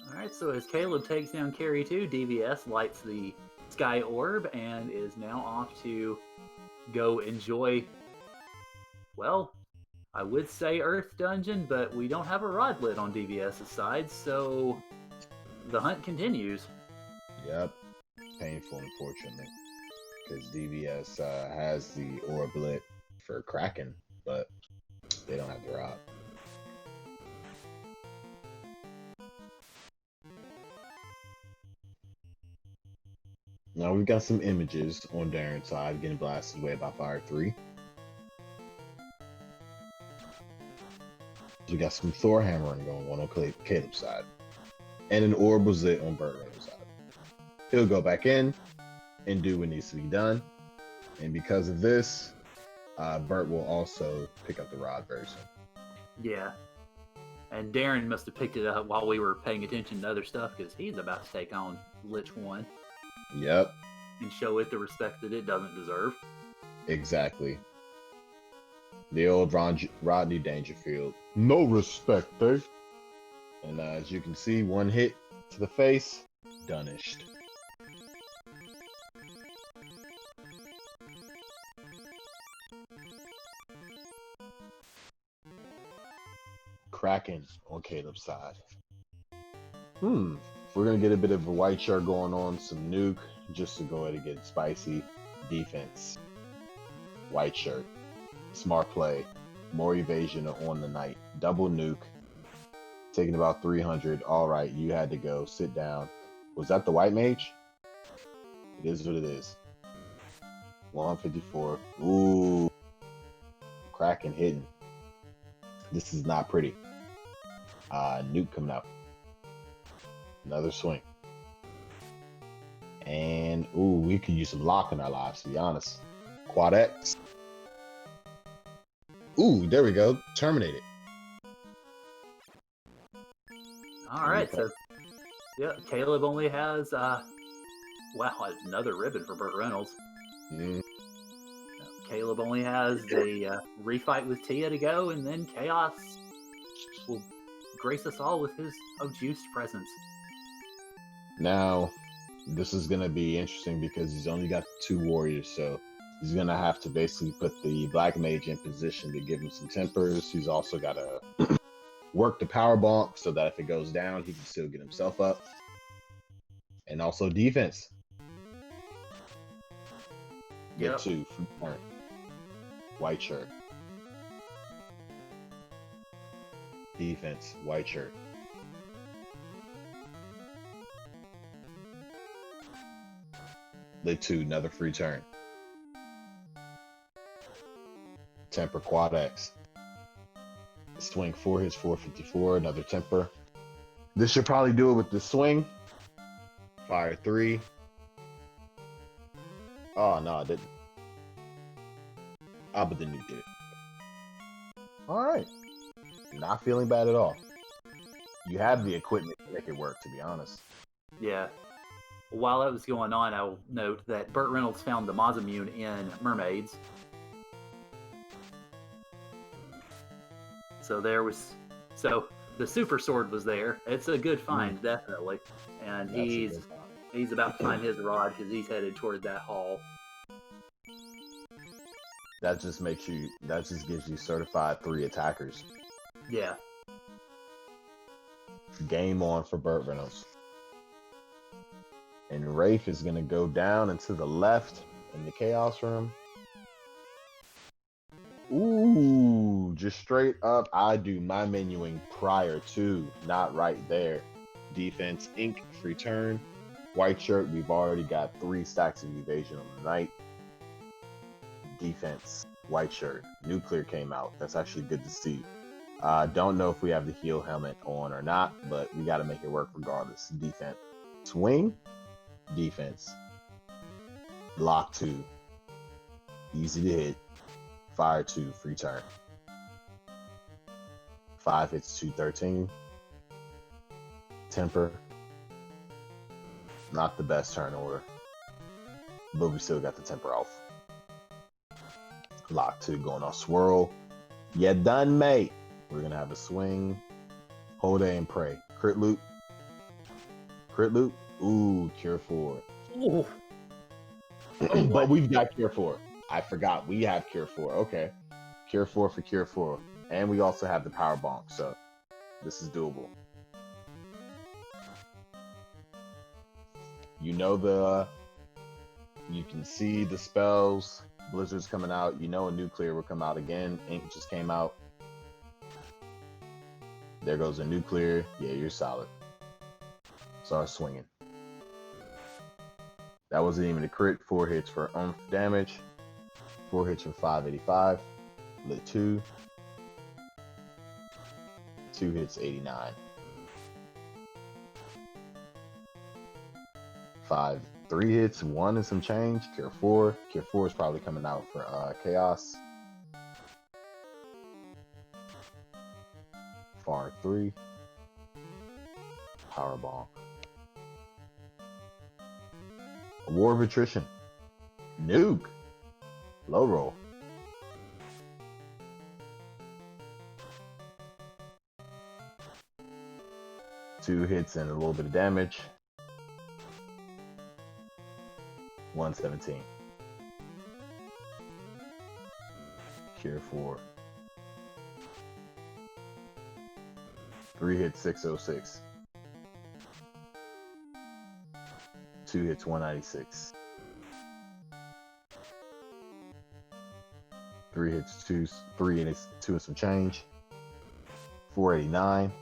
Alright, so as Caleb takes down Carrie 2, DVS lights the Sky Orb and is now off to go enjoy, well, I would say Earth Dungeon, but we don't have a Rodlet on DVS's side, so the hunt continues. Yep. Painful, unfortunately. Because DVS has the Orblet for Kraken, but they don't have the Rod. Now we've got some images on Darren's side getting blasted away by Fire 3. We got some Thor hammering going on Caleb's side. And an orb was lit on Burt Reynolds' side. He'll go back in and do what needs to be done. And because of this, Burt will also pick up the rod very soon. Yeah. And Darren must have picked it up while we were paying attention to other stuff because he's about to take on Lich 1. Yep. And show it the respect that it doesn't deserve. Exactly. The old Rodney Dangerfield. No respect, eh? And as you can see, one hit to the face, donished. Kraken on Caleb's side. We're going to get a bit of a white shirt going on, some nuke, just to go ahead and get spicy. Defense. White shirt. Smart play. More evasion on the night. Double nuke. Taking about 300. All right, you had to go. Sit down. Was that the white mage? It is what it is. 154. Ooh. Kraken hidden. This is not pretty. Nuke coming out. Another swing. And, ooh, we could use some lock in our lives, to be honest. Quad X. Ooh, there we go. Terminate it. All right, so yeah, Caleb only has wow, another ribbon for Burt Reynolds. Caleb only has the refight with Tia to go, and then Chaos will grace us all with his juiced presence. Now, this is going to be interesting because he's only got 2 warriors, so he's going to have to basically put the Black Mage in position to give him some tempers. He's also got to work the power bonk so that if it goes down, he can still get himself up. And also defense. Get 2 from turn. White shirt. Defense. White shirt. Lit 2, another free turn. Temper Quad X. Swing 4 hits 454, another temper. This should probably do it with the swing. Fire 3. Oh, no, I didn't. But then you did it. Alright. Not feeling bad at all. You have the equipment to make it work, to be honest. Yeah. While that was going on, I will note that Burt Reynolds found the Mazamune in Mermaids. So the super sword was there. It's a good find, definitely. And he's about to find his rod because he's headed toward that hall. That just gives you certified 3 attackers. Yeah. Game on for Burt Reynolds. And Rafe is going to go down and to the left in the Chaos Room. Ooh, just straight up, I do my menuing prior to, not right there. Defense, ink, free turn. White shirt, we've already got 3 stacks of evasion on the night. Defense, white shirt. Nuclear came out. That's actually good to see. Don't know if we have the heal helmet on or not, but we got to make it work regardless. Defense. Swing. Defense. Lock 2. Easy to hit. Fire 2. Free turn. 5 hits 213. Temper. Not the best turn order, but we still got the temper off. Lock 2 going off swirl. You done, mate. We're going to have a swing. Hold A and pray. Crit loop. Crit loop. Ooh, cure 4. Ooh. But we've got cure 4. I forgot. We have cure 4. Okay. Cure 4 for cure 4. And we also have the power bonk. So this is doable. You know you can see the spells. Blizzard's coming out. You know a nuclear will come out again. Ink just came out. There goes a nuclear. Yeah, you're solid. Start swinging. That wasn't even a crit. 4 hits for damage. 4 hits for 585. Lit 2. 2 hits, 89. 5, 3 hits, 1 and some change. Cure 4. Cure 4 is probably coming out for Chaos. Far 3. Powerbomb. A War of Attrition. Nuke. Low roll. Two hits and a little bit of damage. 117. Cure 4. 3 hits, 606. 2 hits, 196. 3 hits, 3 and it's 2 and some change. 489.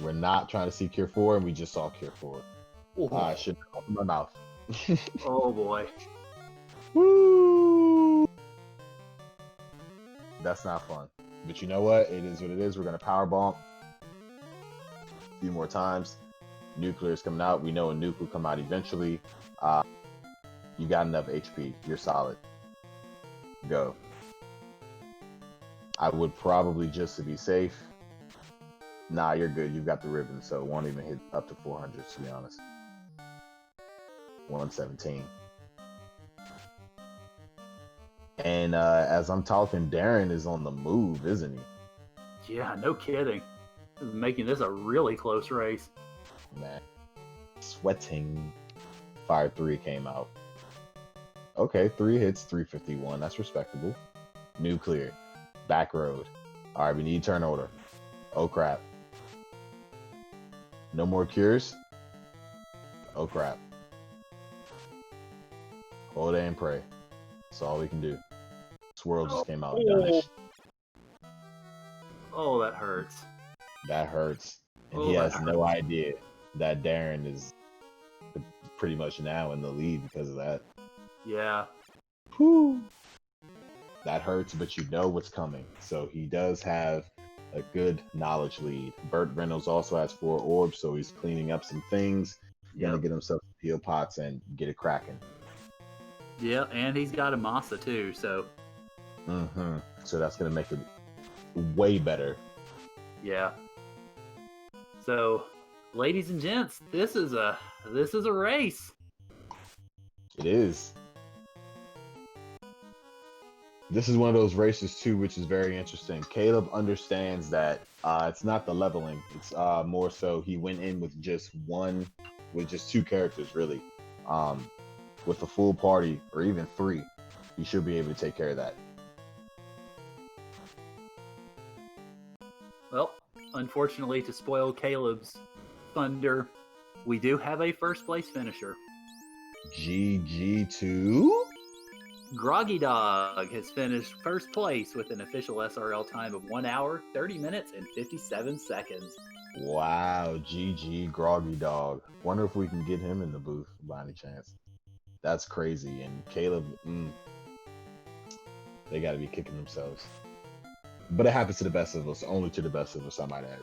We're not trying to see Cure 4, and we just saw Cure 4. I should open my mouth. Oh boy. Woo! That's not fun. But you know what? It is what it is. We're gonna power bomb a few more times. Nuclear is coming out. We know a nuke will come out eventually. You got enough HP. You're solid. Go. I would probably, just to be safe. Nah, you're good. You've got the ribbon, so it won't even hit up to 400, to be honest. 117. And as I'm talking, Darren is on the move, isn't he? Yeah, no kidding. This is making this a really close race. Man. Sweating. Fire 3 came out. Okay, 3 hits, 351. That's respectable. Nuclear. Back road. All right, we need turn order. Oh, crap. No more cures? Oh, crap. Hold it and pray. That's all we can do. Swirl just came out. Oh, that hurts. That hurts. And he has no idea that Darren is pretty much now in the lead because of that. Yeah. Whew. That hurts, but you know what's coming. So he does have a good knowledge lead. Burt Reynolds also has 4 orbs, so he's cleaning up some things. He's gonna get himself heal pots and get it cracking. Yeah, and he's got a Masa too, so. So that's gonna make it way better. Yeah. So, ladies and gents, this is a race. It is. This is one of those races too, which is very interesting. Caleb understands that it's not the leveling; it's more so he went in with just 2 characters, really. With a full party, or even 3, he should be able to take care of that. Well, unfortunately, to spoil Caleb's thunder, we do have a first place finisher. GG2? Groggy Dog has finished first place with an official SRL time of 1 hour, 30 minutes, and 57 seconds. Wow, GG Groggy Dog. Wonder if we can get him in the booth by any chance. That's crazy. And Caleb, they got to be kicking themselves. But it happens to the best of us, only to the best of us, I might add.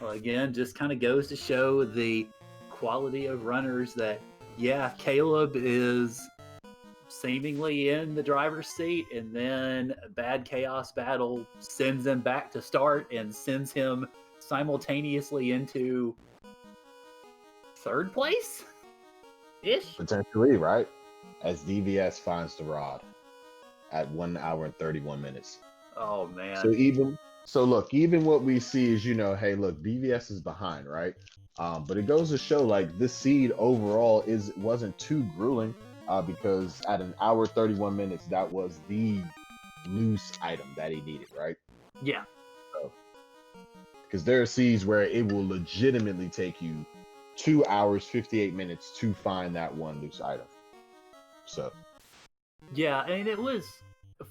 Well, again, just kind of goes to show the quality of runners that, yeah, Caleb is seemingly in the driver's seat, and then Bad Chaos Battle sends him back to start and sends him simultaneously into 3rd place? Ish? Potentially, right? As DVS finds the rod at 1 hour and 31 minutes. Oh, man. So look, even what we see is, hey, look, DVS is behind, right? But it goes to show, like, this seed overall wasn't too grueling, because at 1 hour 31 minutes, that was the loose item that he needed, right? Yeah. Because there are seeds where it will legitimately take you 2 hours 58 minutes to find that one loose item. So yeah, and it was,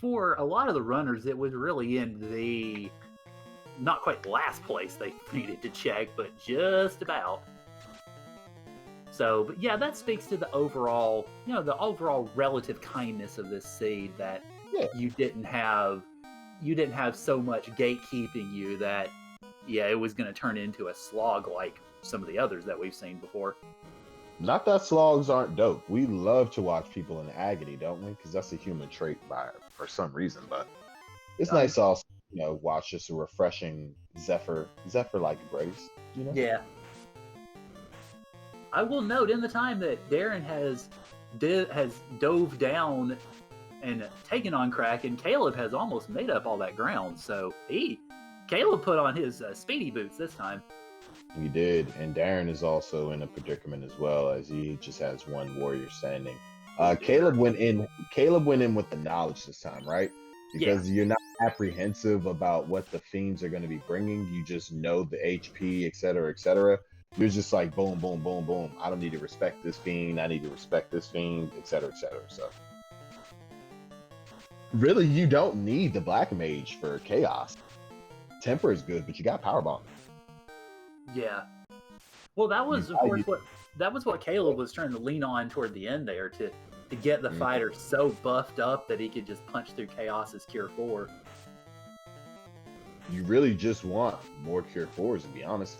for a lot of the runners, it was really in the not quite last place they needed to check, but just about. So, but yeah, that speaks to the overall, the overall relative kindness of this seed, that Yeah. you didn't have so much gatekeeping you that, yeah, it was going to turn into a slog like some of the others that we've seen before. Not that slogs aren't dope. We love to watch people in agony, don't we? Because that's a human trait for some reason. But it's nice to also, watch just a refreshing Zephyr-like grace. Yeah. I will note in the time that Darren has dove down and taken on Kraken, Caleb has almost made up all that ground. So Caleb put on his speedy boots this time. He did, and Darren is also in a predicament as well, as he just has one warrior standing. Caleb went in with the knowledge this time, right? Because you're not apprehensive about what the fiends are going to be bringing. You just know the HP, etc., etc. You're just like boom, boom, boom, boom. I don't need to respect this fiend. I need to respect this fiend, etc., etc. So really, you don't need the black mage for chaos. Temper is good, but you got power bomb. Yeah. Well, that was what Caleb was trying to lean on toward the end there, to get the fighter so buffed up that he could just punch through Chaos's Cure 4. You really just want more Cure 4s, to be honest.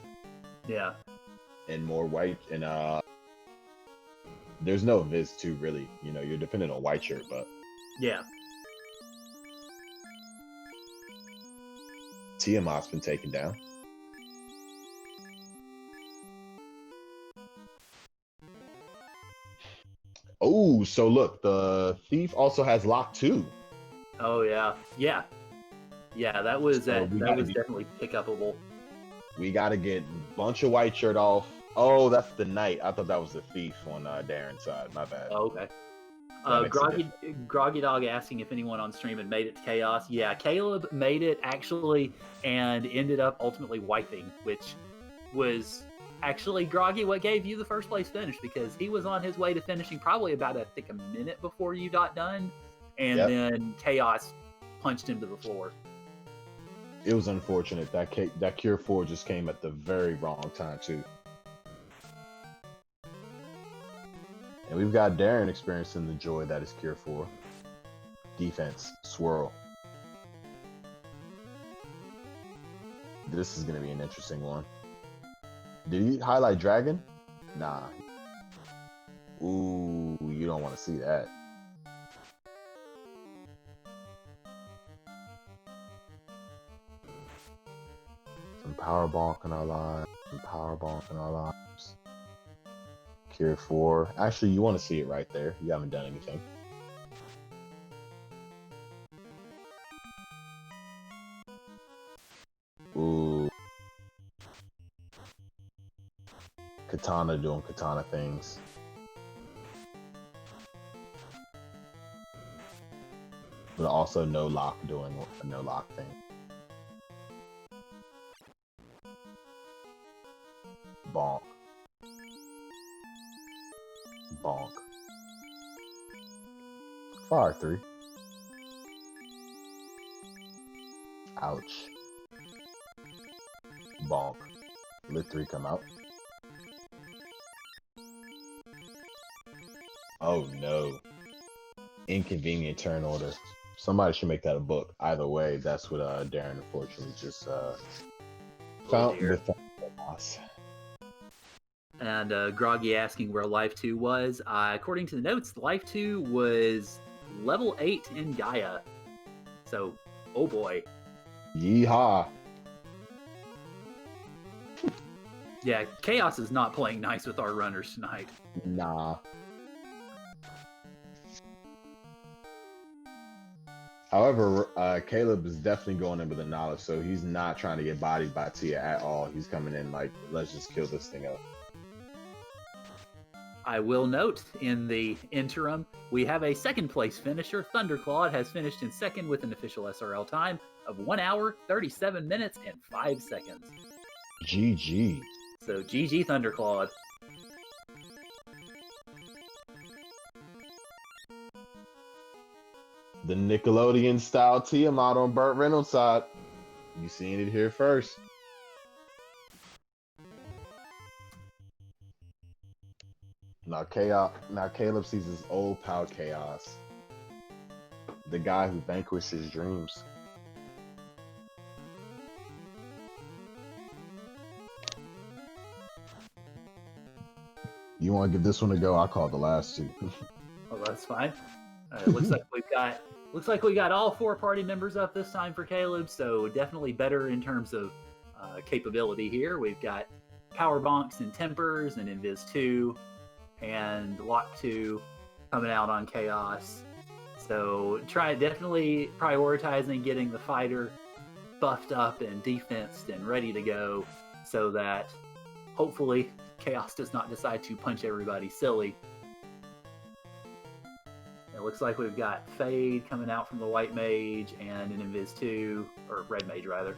Yeah. And more white, and there's no Viz too, really. You're dependent on white shirt, but yeah. Tiamat's been taken down. Oh, so look, the thief also has lock 2. Oh yeah, that was definitely pick upable. We got to get a bunch of white shirt off. Oh, that's the knight. I thought that was the thief on Darren's side. My bad. Oh, okay. Groggy Dog asking if anyone on stream had made it to Chaos. Yeah, Caleb made it actually, and ended up ultimately wiping, which was actually, Groggy, what gave you the first place finish, because he was on his way to finishing probably about a minute before you got done, and then Chaos punched him to the floor. It was unfortunate that Cure 4 just came at the very wrong time too. And we've got Darren experiencing the joy that is Cure 4. Defense, swirl. This is going to be an interesting one. Did he highlight Dragon? Nah. Ooh, you don't want to see that. Some power bonk in our lives. Cure 4. Actually, you want to see it right there. You haven't done anything. Ooh. Katana doing katana things. But also no lock doing a no lock thing. Bonk. Bonk. Fire 3. Ouch. Bonk. Lit 3 come out. Oh no. Inconvenient turn order. Somebody should make that a book. Either way, that's what Darren unfortunately just found with the loss. And Groggy asking where Life 2 was. According to the notes, Life 2 was level 8 in Gaia. So, oh boy. Yeehaw. Yeah, Chaos is not playing nice with our runners tonight. Nah. However, Caleb is definitely going in with the knowledge, so he's not trying to get bodied by Tia at all. He's coming in like, let's just kill this thing up. I will note, in the interim, we have a second place finisher. Thunderclawed has finished in second with an official SRL time of 1 hour, 37 minutes, and 5 seconds. GG. So GG Thunderclawed. The Nickelodeon style Tiamat on Burt Reynolds' side. You seen it here first. Now Caleb sees his old pal Chaos, the guy who vanquished his dreams. You want to give this one a go? I'll call the last two. Well, that's fine. It looks like we got all 4 party members up this time for Caleb, so definitely better in terms of capability here. We've got Power Bonks and Tempers and Invis 2 and Lock 2 coming out on Chaos. So definitely prioritizing getting the fighter buffed up and defensed and ready to go so that hopefully Chaos does not decide to punch everybody silly. It looks like we've got Fade coming out from the White Mage and an Invis 2, or Red Mage rather.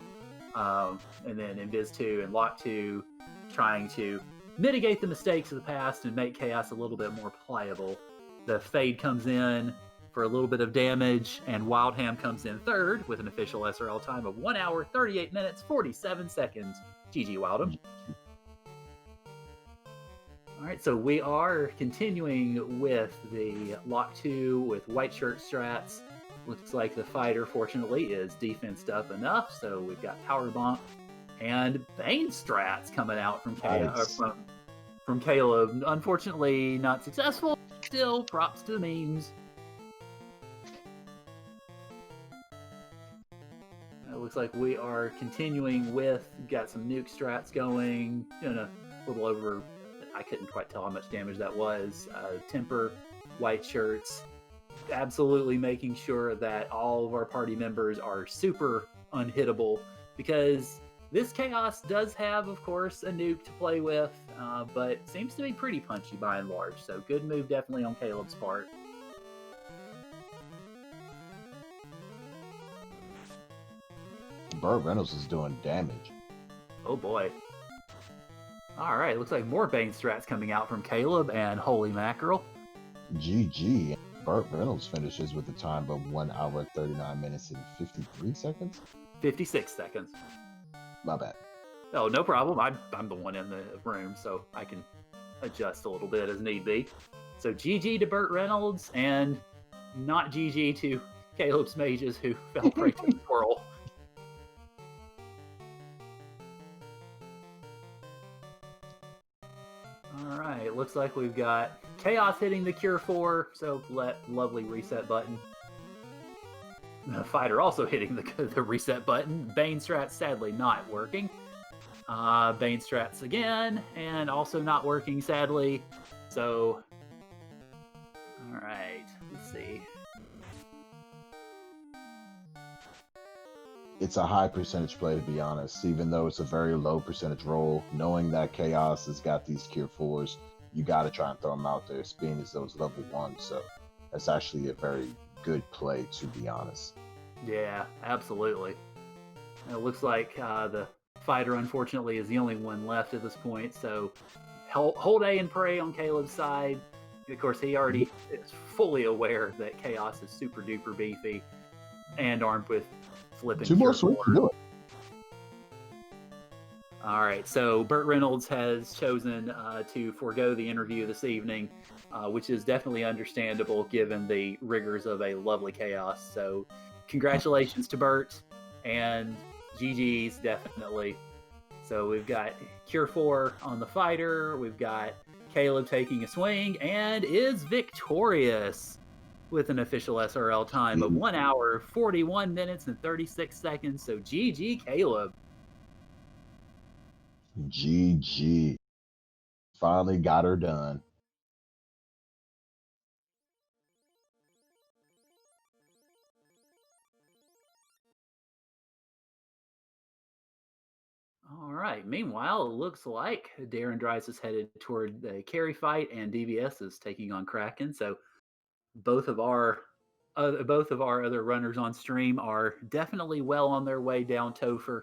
And then Invis 2 and Lock 2 trying to mitigate the mistakes of the past and make Chaos a little bit more pliable. The Fade comes in for a little bit of damage, and Wildham comes in third with an official SRL time of 1 hour, 38 minutes, 47 seconds. GG Wildham. All right, so we are continuing with the Lock 2 with white shirt strats. Looks like the fighter, fortunately, is defensed up enough, so we've got Power Bonk and Bane strats coming out from Caleb. Unfortunately, not successful. Still, props to the memes. It looks like we are continuing with, got some nuke strats going, a little over, I couldn't quite tell how much damage that was. Temper, white shirts, absolutely making sure that all of our party members are super unhittable, because this Chaos does have, of course, a nuke to play with, but seems to be pretty punchy by and large, so good move definitely on Caleb's part. Burt Reynolds is doing damage. Oh boy. All right, looks like more Bane strats coming out from Caleb, and holy mackerel. GG. Burt Reynolds finishes with a time of 1 hour, 39 minutes, and 53 seconds? 56 seconds. My bad. Oh, no problem. I'm the one in the room, so I can adjust a little bit as need be. So GG to Burt Reynolds, and not GG to Caleb's mages who fell prey to the twirl. Alright, looks like we've got Chaos hitting the Cure 4, so lovely reset button. The fighter also hitting the reset button. Bane strats sadly not working. Bane strats again, and also not working sadly. So, alright, let's see. It's a high percentage play, to be honest, even though it's a very low percentage roll. Knowing that Chaos has got these Cure 4s, you got to try and throw them out there, being as those level 1. So that's actually a very good play, to be honest. Yeah, absolutely. It looks like the fighter, unfortunately, is the only one left at this point. So hold A and pray on Caleb's side. Of course, he already is fully aware that Chaos is super duper beefy and armed with flipping. 2 more swings to do it. All right, so Burt Reynolds has chosen to forego the interview this evening, which is definitely understandable given the rigors of a lovely Chaos. So congratulations to Burt, and GG's definitely. So we've got Cure 4 on the fighter, we've got Caleb taking a swing, and is victorious with an official SRL time of 1 hour, 41 minutes, and 36 seconds. So GG, Caleb. GG. Finally got her done. All right. Meanwhile, it looks like Darren Dries is headed toward the carry fight, and DVS is taking on Kraken. So both of our other runners on stream are definitely well on their way down Topher.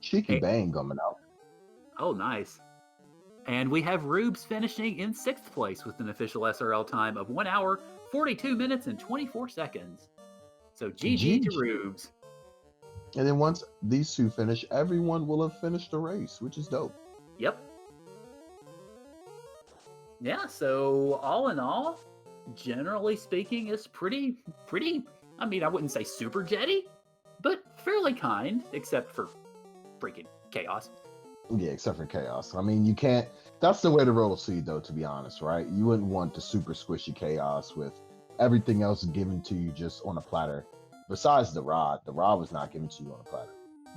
Cheeky Bang coming out. Oh, nice. And we have Rubes finishing in 6th place with an official SRL time of 1 hour, 42 minutes, and 24 seconds. So GG to Rubes. And then once these two finish, everyone will have finished the race, which is dope. Yep. Yeah, so all in all, generally speaking, it's pretty. I mean, I wouldn't say super jetty, but fairly kind, except for freaking chaos. Yeah, except for chaos. I mean, you can't. That's the way to roll a seed, though. To be honest, right? You wouldn't want the super squishy chaos with everything else given to you just on a platter. Besides the rod was not given to you on a platter.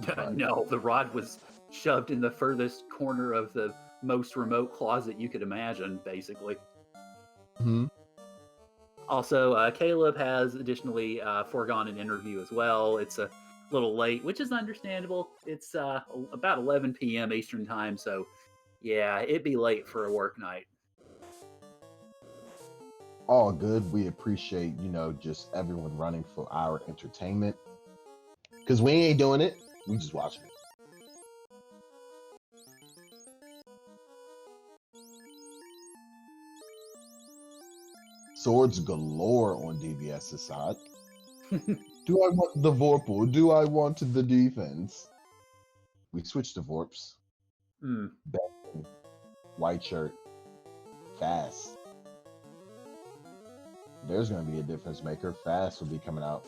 But No, the rod was shoved in the furthest corner of the most remote closet you could imagine, basically. mhm. Also, Caleb has additionally foregone an interview as well. It's a little late, which is understandable. It's about 11 p.m. Eastern time, so yeah, it'd be late for a work night. All good. We appreciate, just everyone running for our entertainment. Because we ain't doing it. We just watching it. Swords galore on DBS's side. Do I want the Vorpal? Do I want the defense? We switched to Vorps. Mm. Bang. White shirt. Fast. There's going to be a difference maker. Fast will be coming out.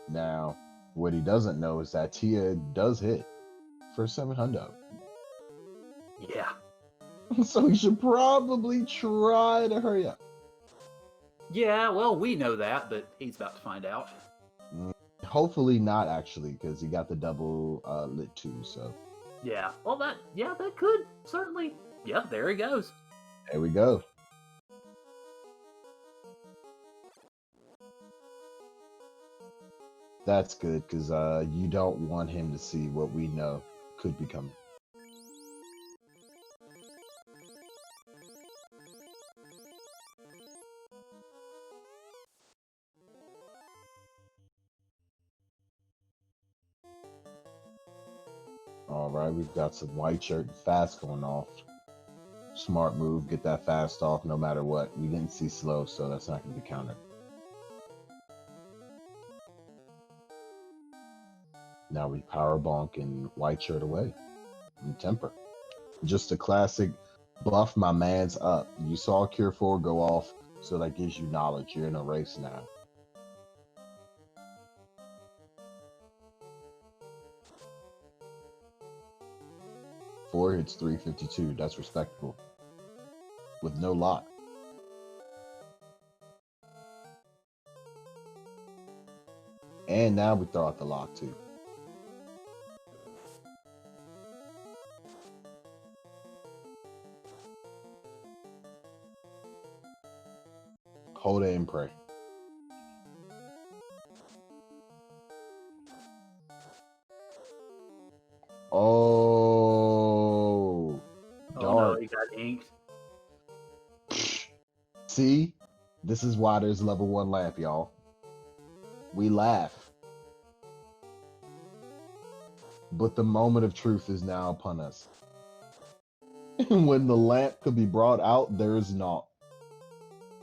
Now, what he doesn't know is that Tia does hit for 700. Yeah. So he should probably try to hurry up. Yeah, well, we know that, but he's about to find out. Hopefully not, actually, because he got the double lit too, so. Yeah, well, that could certainly. Yeah, there he goes. There we go. That's good, because you don't want him to see what we know could be coming. All right, we've got some white shirt and fast going off. Smart move, get that fast off no matter what. We didn't see slow, so that's not going to be countered. Now we power bonk and white shirt away. And temper. Just a classic buff my man's up. You saw Cure 4 go off, so that gives you knowledge. You're in a race now. Four hits 352. That's respectable. With no lock. And now we throw out the lock too. Hold it and pray. Oh, dark. Oh no, he got inked. See? This is why there's level 1 lamp, y'all. We laugh. But the moment of truth is now upon us. When the lamp could be brought out, there is naught.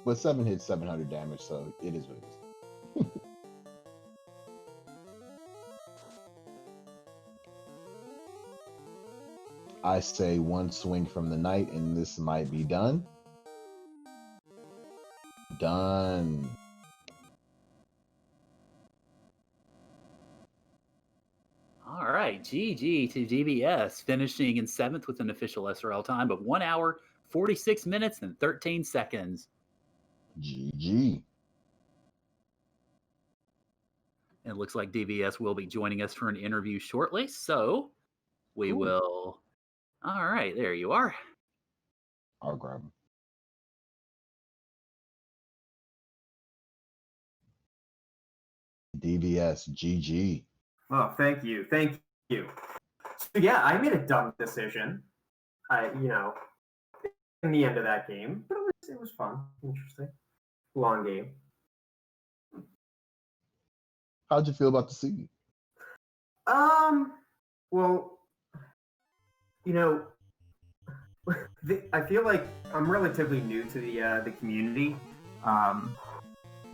But 7 hits 700 damage, so it is what it is. I say one swing from the knight, and this might be done. Done. All right, GG to DBS, finishing in 7th with an official SRL time of 1 hour, 46 minutes, and 13 seconds. GG. And it looks like DBS will be joining us for an interview shortly, so we will. All right, there you are. I'll grab him. DBS, GG. Oh, thank you. Thank you. So, yeah, I made a dumb decision. In the end of that game, but it was fun, interesting, long game. How'd you feel about the seed? Well, I feel like I'm relatively new to the community,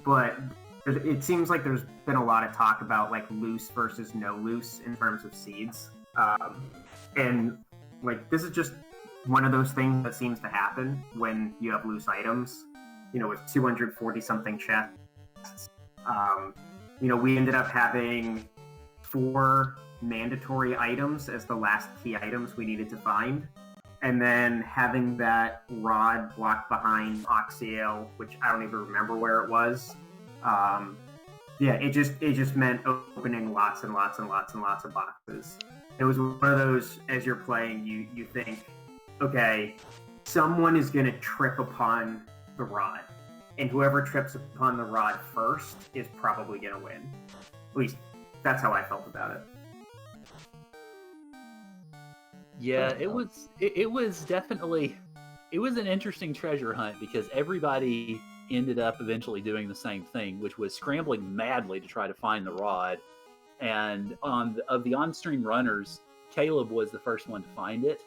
but it seems like there's been a lot of talk about like loose versus no loose in terms of seeds. And like this is just one of those things that seems to happen when you have loose items. With 240 something chests. We ended up having 4 mandatory items as the last key items we needed to find. And then having that rod blocked behind Oxiale, which I don't even remember where it was. It just meant opening lots and lots and lots and lots of boxes. It was one of those, as you're playing, you think, okay, someone is going to trip upon the rod. And whoever trips upon the rod first is probably going to win. At least, that's how I felt about it. Yeah, it was definitely, it was an interesting treasure hunt because everybody ended up eventually doing the same thing, which was scrambling madly to try to find the rod. And of the on-stream runners, Caleb was the first one to find it,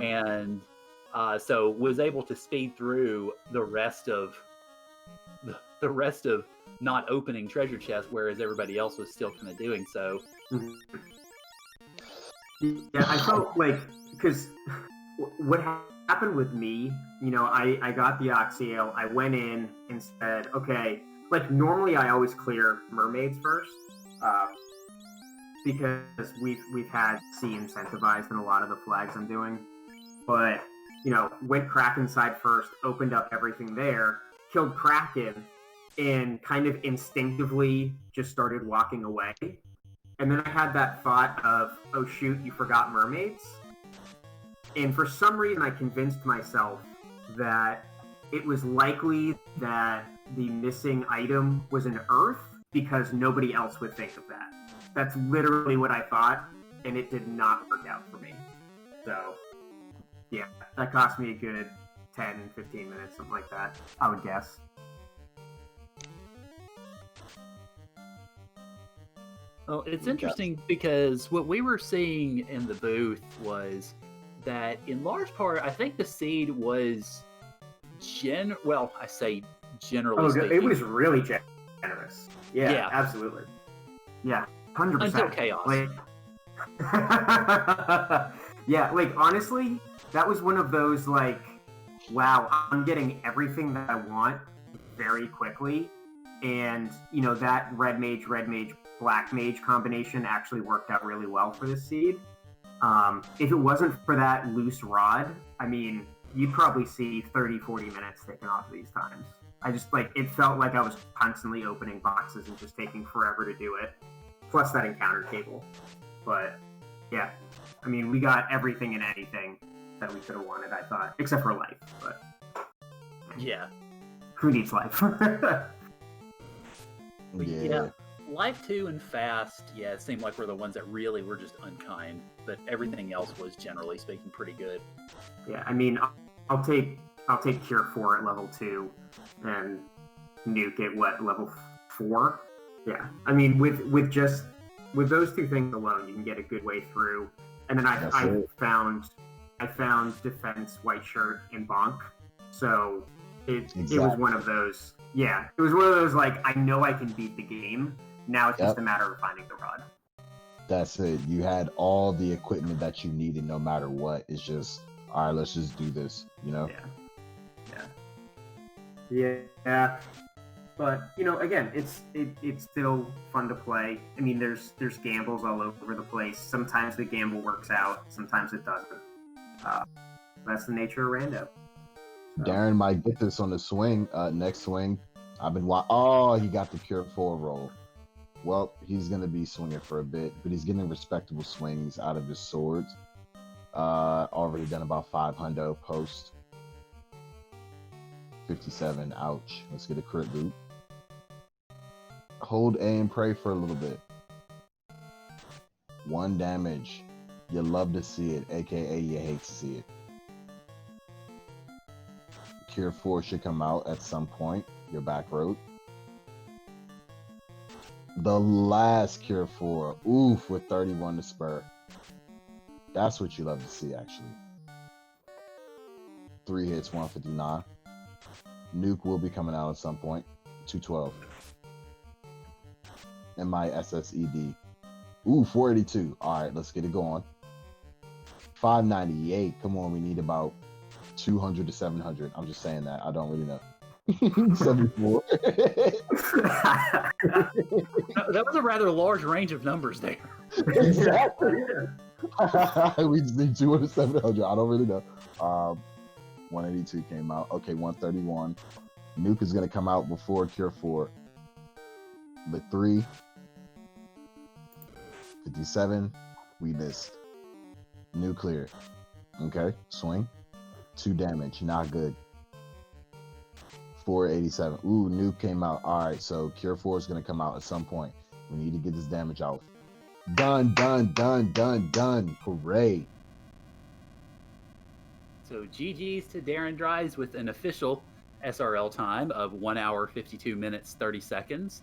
and so was able to speed through the rest of not opening treasure chests, whereas everybody else was still kind of doing so. Yeah, I felt like, because what happened with me, I got the Oxiale, I went in and said, okay, like normally I always clear mermaids first, because we've had C incentivized in a lot of the flags I'm doing, but, went Kraken side first, opened up everything there, killed Kraken, and kind of instinctively just started walking away. And then I had that thought of, oh shoot, you forgot mermaids. And for some reason I convinced myself that it was likely that the missing item was an earth because nobody else would think of that. That's literally what I thought, and it did not work out for me. So, yeah, that cost me a good 10, 15 minutes, something like that, I would guess. Well, it's interesting because what we were seeing in the booth was that, in large part, I think the seed was I say generally speaking. It was really generous. Yeah, absolutely. Yeah, 100%. Until chaos. Honestly, that was one of those, wow, I'm getting everything that I want very quickly. And, that red mage, black mage combination actually worked out really well for this seed. If it wasn't for that loose rod, I mean, you'd probably see 30, 40 minutes taken off of these times. I just, it felt like I was constantly opening boxes and just taking forever to do it. Plus that encounter table. But, yeah. I mean, we got everything and anything that we could have wanted, I thought. Except for life, but... Yeah. Who needs life? Yeah. Life 2 and Fast, it seemed like were the ones that really were just unkind, but everything else was, generally speaking, pretty good. Yeah, I mean, I'll take Cure 4 at level 2 and Nuke at level 4? Yeah, I mean, with those two things alone, you can get a good way through. And then I found Defense, White Shirt, and Bonk, so it was one of those. Yeah, it was one of those, I know I can beat the game. Now it's just a matter of finding the rod. That's it. You had all the equipment that you needed no matter what. It's just, all right, let's just do this, Yeah. But, again, it's still fun to play. I mean, there's gambles all over the place. Sometimes the gamble works out. Sometimes it doesn't. That's the nature of rando. So. Darren might get this on the swing. Next swing, I've been watching. He got the Cure 4 roll. Well, he's going to be swinging for a bit, but he's getting respectable swings out of his swords. Already done about 500 post. 57, ouch. Let's get a crit loop. Hold A and pray for a little bit. 1 damage. You love to see it, aka you hate to see it. Cure 4 should come out at some point. Your back road. The last Cure 4. Oof, with 31 to spur. That's what you love to see, actually. 3 hits, 159. Nuke will be coming out at some point. 212. And my SSED. Ooh, 482. Alright, let's get it going. 598. Come on, we need about 200 to 700. I'm just saying that. I don't really know. 74. That was a rather large range of numbers there. Exactly. We just need 200 to 700. I don't really know. 182 came out. Okay, 131. Nuke is going to come out before Cure 4. But 3. 57. We missed. Nuclear. Okay, swing. 2 damage. Not good. 487. Ooh, Nuke came out. All right, so Cure 4 is going to come out at some point. We need to get this damage out. Done. Hooray. So GG's to Darren Dries with an official SRL time of 1 hour, 52 minutes, 30 seconds.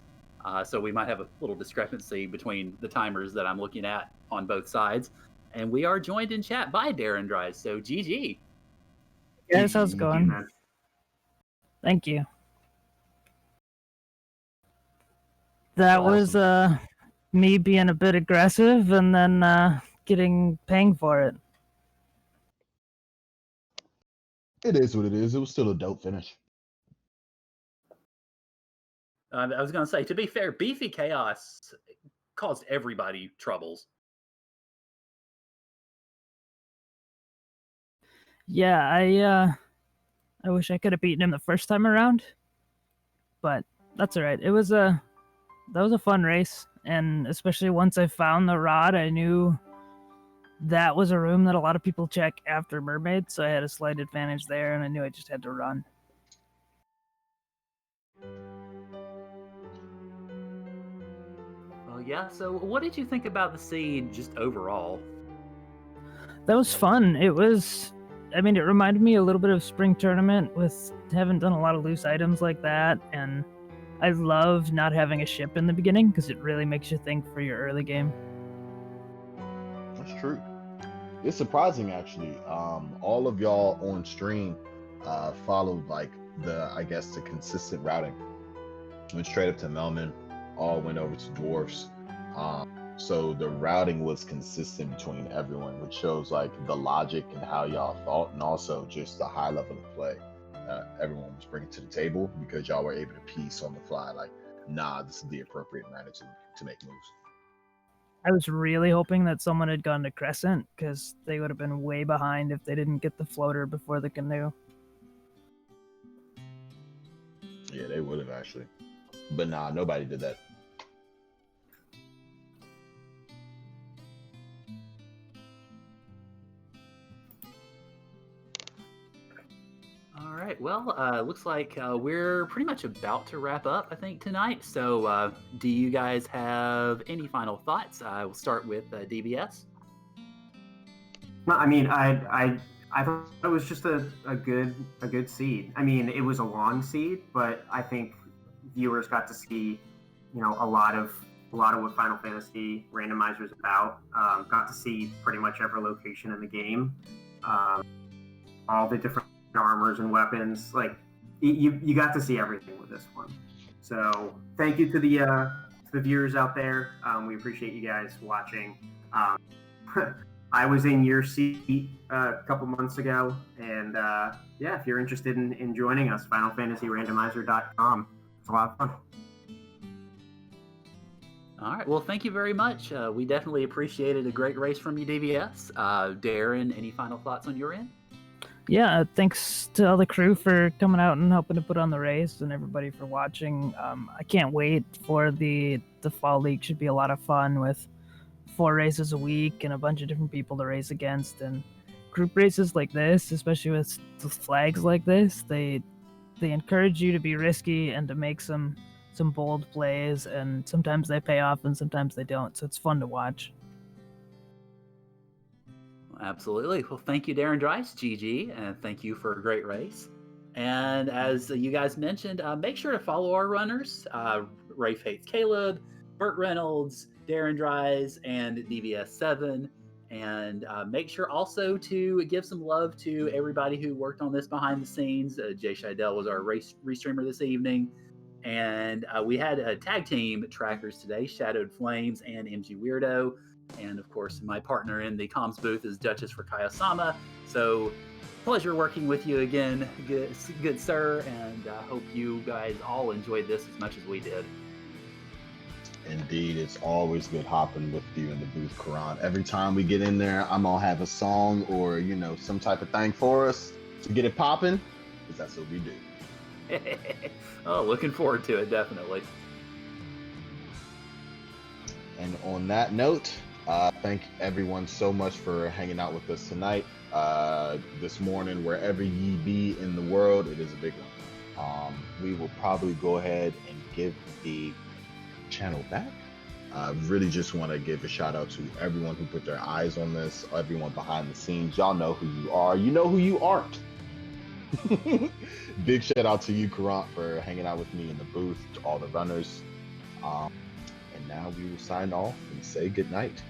So we might have a little discrepancy between the timers that I'm looking at on both sides. And we are joined in chat by Darren Dries. So GG. Yes, how's it going? Thank you. That was me being a bit aggressive and then paying for it. It is what it is. It was still a dope finish. I was going to say, to be fair, Beefy Chaos caused everybody troubles. Yeah, I wish I could have beaten him the first time around, but that's all right. That was a fun race, and especially once I found the rod, I knew that was a room that a lot of people check after Mermaid, so I had a slight advantage there, and I knew I just had to run. Well, yeah, so what did you think about the scene just overall? That was fun. It reminded me a little bit of Spring Tournament with having done a lot of loose items like that, and I love not having a ship in the beginning because it really makes you think for your early game. That's true. It's surprising, actually. All of y'all on stream followed the consistent routing. Went straight up to Melman, all went over to Dwarfs. So the routing was consistent between everyone, which shows like the logic and how y'all thought, and also just the high level of play everyone was bringing to the table, because y'all were able to piece on the fly, like, nah, this is the appropriate manner to make moves. I was really hoping that someone had gone to Crescent, because they would have been way behind if they didn't get the floater before the canoe. Yeah, they would have actually. But nah, nobody did that. All right, well, looks like we're pretty much about to wrap up, I think, tonight. So do you guys have any final thoughts? I will start with DBS. No, I mean, I thought it was just a good seed. I mean, it was a long seed, but I think viewers got to see, a lot of what Final Fantasy Randomizer is about. Got to see pretty much every location in the game, all the different armors and weapons. Like, you got to see everything with this one. So thank you to the viewers out there. We appreciate you guys watching. I was in your seat a couple months ago, and if you're interested in joining us, FinalFantasyRandomizer.com. It's a lot of fun. All right, well, thank you very much. We definitely appreciated a great race from you, DVS. Darren, any final thoughts on your end? Yeah, thanks to all the crew for coming out and helping to put on the race, and everybody for watching. I can't wait for the Fall League. Should be a lot of fun with 4 races a week and a bunch of different people to race against. And group races like this, especially with the flags like this, they encourage you to be risky and to make some bold plays, and sometimes they pay off and sometimes they don't, so it's fun to watch. Absolutely. Well, thank you, Darren Dries, GG, and thank you for a great race. And as you guys mentioned, make sure to follow our runners, Rafe Hates Caleb, Burt Reynolds, Darren Dries, and DBS7. And make sure also to give some love to everybody who worked on this behind the scenes. Jay Scheidel was our restreamer this evening. And we had a tag team trackers today, Shadowed Flames and MG Weirdo. And of course, my partner in the comms booth is Duchess for Kayosama. So, pleasure working with you again, good sir, and I hope you guys all enjoyed this as much as we did. Indeed, it's always good hopping with you in the booth, Karan. Every time we get in there, I'm gonna have a song or some type of thing for us to get it popping, because that's what we do. Oh, looking forward to it, definitely. And on that note, thank everyone so much for hanging out with us tonight, this morning, wherever ye be in the world. It is a big one. We will probably go ahead and give the channel back. Really just want to give a shout out to everyone who put their eyes on this, everyone behind the scenes. Y'all know who you are. You know who you aren't. Big shout out to you, Karan, for hanging out with me in the booth, to all the runners. And now we will sign off and say good night.